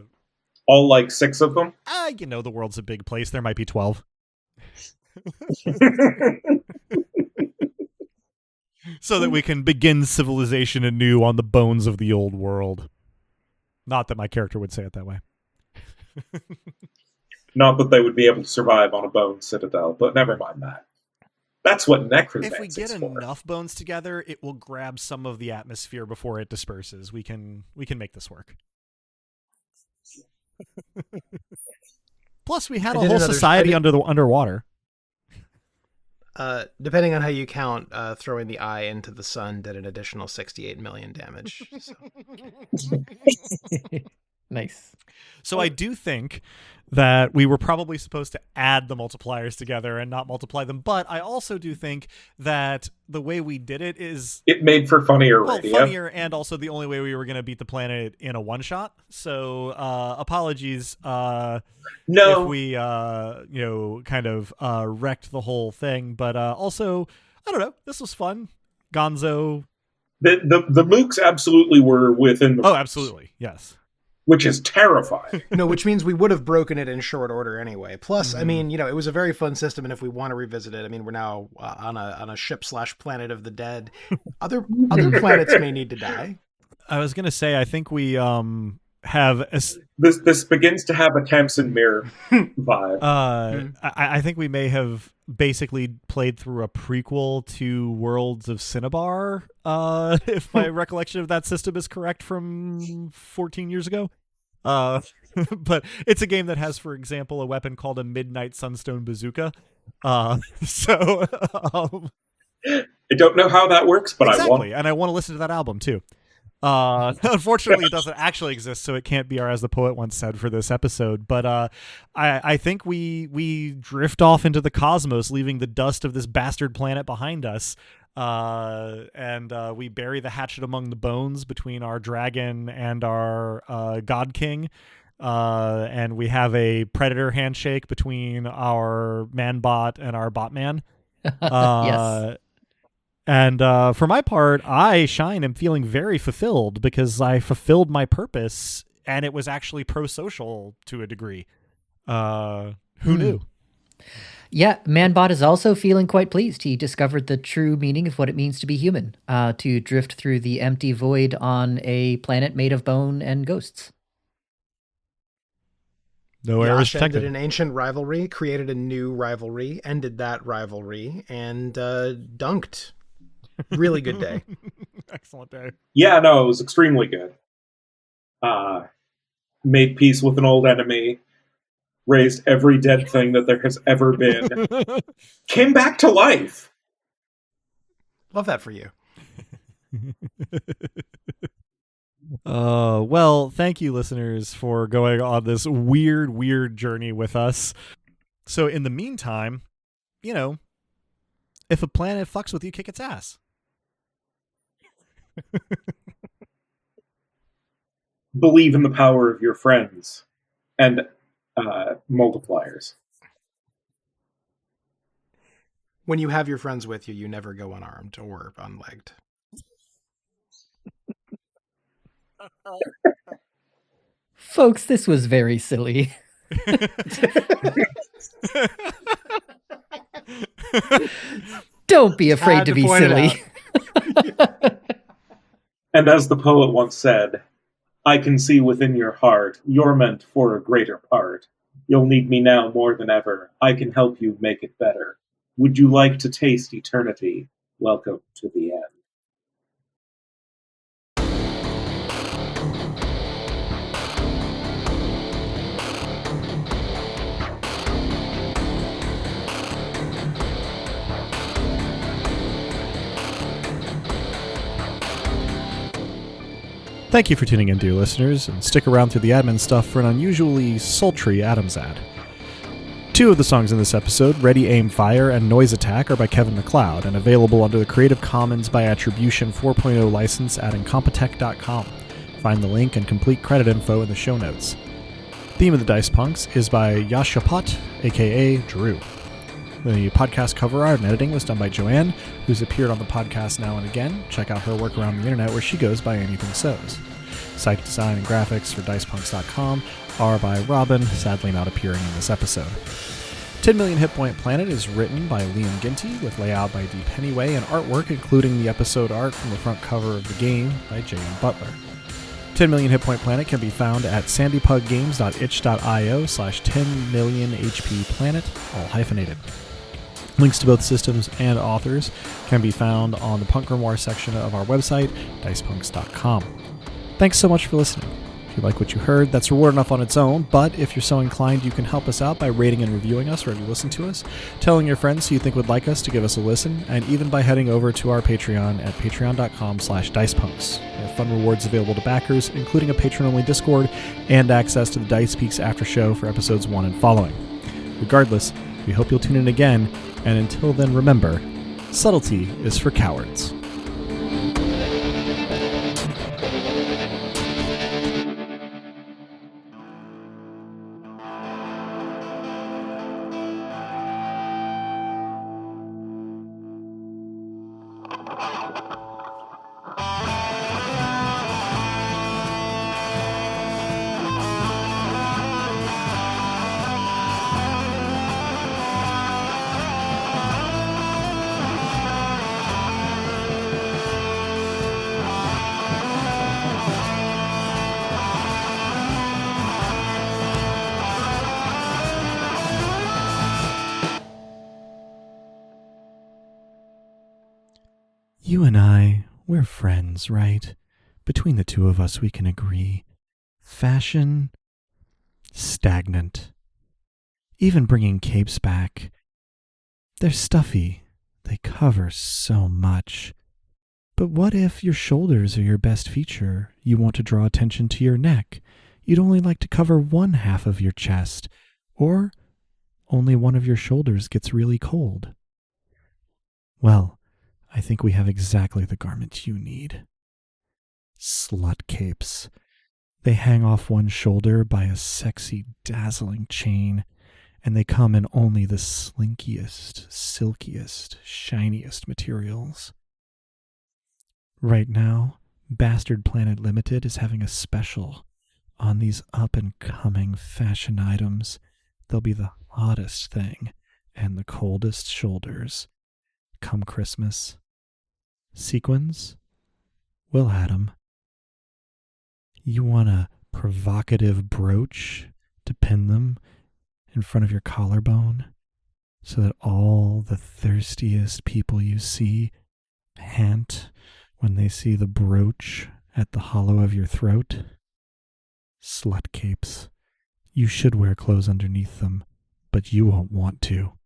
like 6 of them? The world's a big place. There might be 12. So that we can begin civilization anew on the bones of the old world. Not that my character would say it that way. Not that they would be able to survive on a bone citadel, but never mind that. That's what necromancy is. If we get enough bones together, it will grab some of the atmosphere before it disperses. We can make this work. Plus, we had a whole society underwater. Depending on how you count, throwing the eye into the sun did an additional 68 million damage. So. Nice. So I do think that we were probably supposed to add the multipliers together and not multiply them, but I also do think that the way we did it is... It made for funnier radio. Funnier, and also the only way we were going to beat the planet in a one-shot. So apologies if we, kind of wrecked the whole thing, but also, I don't know, this was fun. Gonzo... The mooks absolutely were within the... Oh, absolutely, yes. Which is terrifying. No, which means we would have broken it in short order anyway. Plus, I mean, it was a very fun system, and if we want to revisit it, I mean, we're now on a ship/planet of the dead. Other planets may need to die. I was gonna say, I think we have this begins to have a Tamsin Mirror vibe. I think we may have basically played through a prequel to Worlds of Cinnabar, if my recollection of that system is correct from 14 years ago. But it's a game that has, for example, a weapon called a Midnight Sunstone Bazooka. I don't know how that works, but exactly, I want. And I want to listen to that album too. Unfortunately, it doesn't actually exist, so it can't be our As the Poet once said for this episode. But I think we drift off into the cosmos, leaving the dust of this bastard planet behind us. And we bury the hatchet among the bones between our dragon and our god king. And we have a predator handshake between our man bot and our bot man. Yes. And for my part, I, Shine, am feeling very fulfilled because I fulfilled my purpose, and it was actually pro-social to a degree. Who knew? Yeah, Manbot is also feeling quite pleased. He discovered the true meaning of what it means to be human, to drift through the empty void on a planet made of bone and ghosts. No errors Yash ended detected. an ancient rivalry, created a new rivalry, ended that rivalry, and dunked. Really good day. Excellent day. Yeah, no, it was extremely good. Made peace with an old enemy, raised every dead thing that there has ever been, came back to life. Love that for you. Well, thank you, listeners, for going on this weird journey with us. So in the meantime, if a planet fucks with you, kick its ass. Believe in the power of your friends and multipliers. When you have your friends with you, you never go unarmed or unlegged. Folks, this was very silly. Don't be afraid to be silly. And as the poet once said, I can see within your heart, you're meant for a greater part. You'll need me now more than ever. I can help you make it better. Would you like to taste eternity? Welcome to the end. Thank you for tuning in, dear listeners, and stick around through the admin stuff for an unusually sultry Adams ad. 2 of the songs in this episode, Ready, Aim, Fire and Noise Attack, are by Kevin MacLeod and available under the Creative Commons by Attribution 4.0 license at incompetech.com. Find the link and complete credit info in the show notes. Theme of the Dice Punks is by Yashapot, aka Drew. The podcast cover art and editing was done by Joanne, who's appeared on the podcast now and again. Check out her work around the internet where she goes by AnythingSews. Site design and graphics for DicePunks.com are by Robin, sadly not appearing in this episode. 10 Million Hit Point Planet is written by Liam Ginty, with layout by Dee Pennyway and artwork including the episode art from the front cover of the game by J.M. Butler. 10 Million Hit Point Planet can be found at sandypuggames.itch.io/10millionhpplanet, all hyphenated. Links to both systems and authors can be found on the Punk Grimoire section of our website, dicepunks.com. Thanks so much for listening. If you like what you heard, that's reward enough on its own, but if you're so inclined, you can help us out by rating and reviewing us wherever you listen to us, telling your friends who you think would like us to give us a listen, and even by heading over to our Patreon at patreon.com/dicepunks. We have fun rewards available to backers, including a patron-only Discord and access to the Dice Peaks after show for episodes 1 and following. Regardless, we hope you'll tune in again, and until then, remember, subtlety is for cowards. You and I, we're friends, right? Between the two of us, we can agree. Fashion, stagnant. Even bringing capes back. They're stuffy. They cover so much. But what if your shoulders are your best feature? You want to draw attention to your neck. You'd only like to cover one half of your chest, or only one of your shoulders gets really cold. Well, I think we have exactly the garment you need. Slut capes. They hang off one shoulder by a sexy, dazzling chain, and they come in only the slinkiest, silkiest, shiniest materials. Right now, Bastard Planet Limited is having a special on these up-and-coming fashion items. They'll be the hottest thing and the coldest shoulders come Christmas. Sequins? We'll add 'em. You want a provocative brooch to pin them in front of your collarbone so that all the thirstiest people you see pant when they see the brooch at the hollow of your throat? Slut capes. You should wear clothes underneath them, but you won't want to.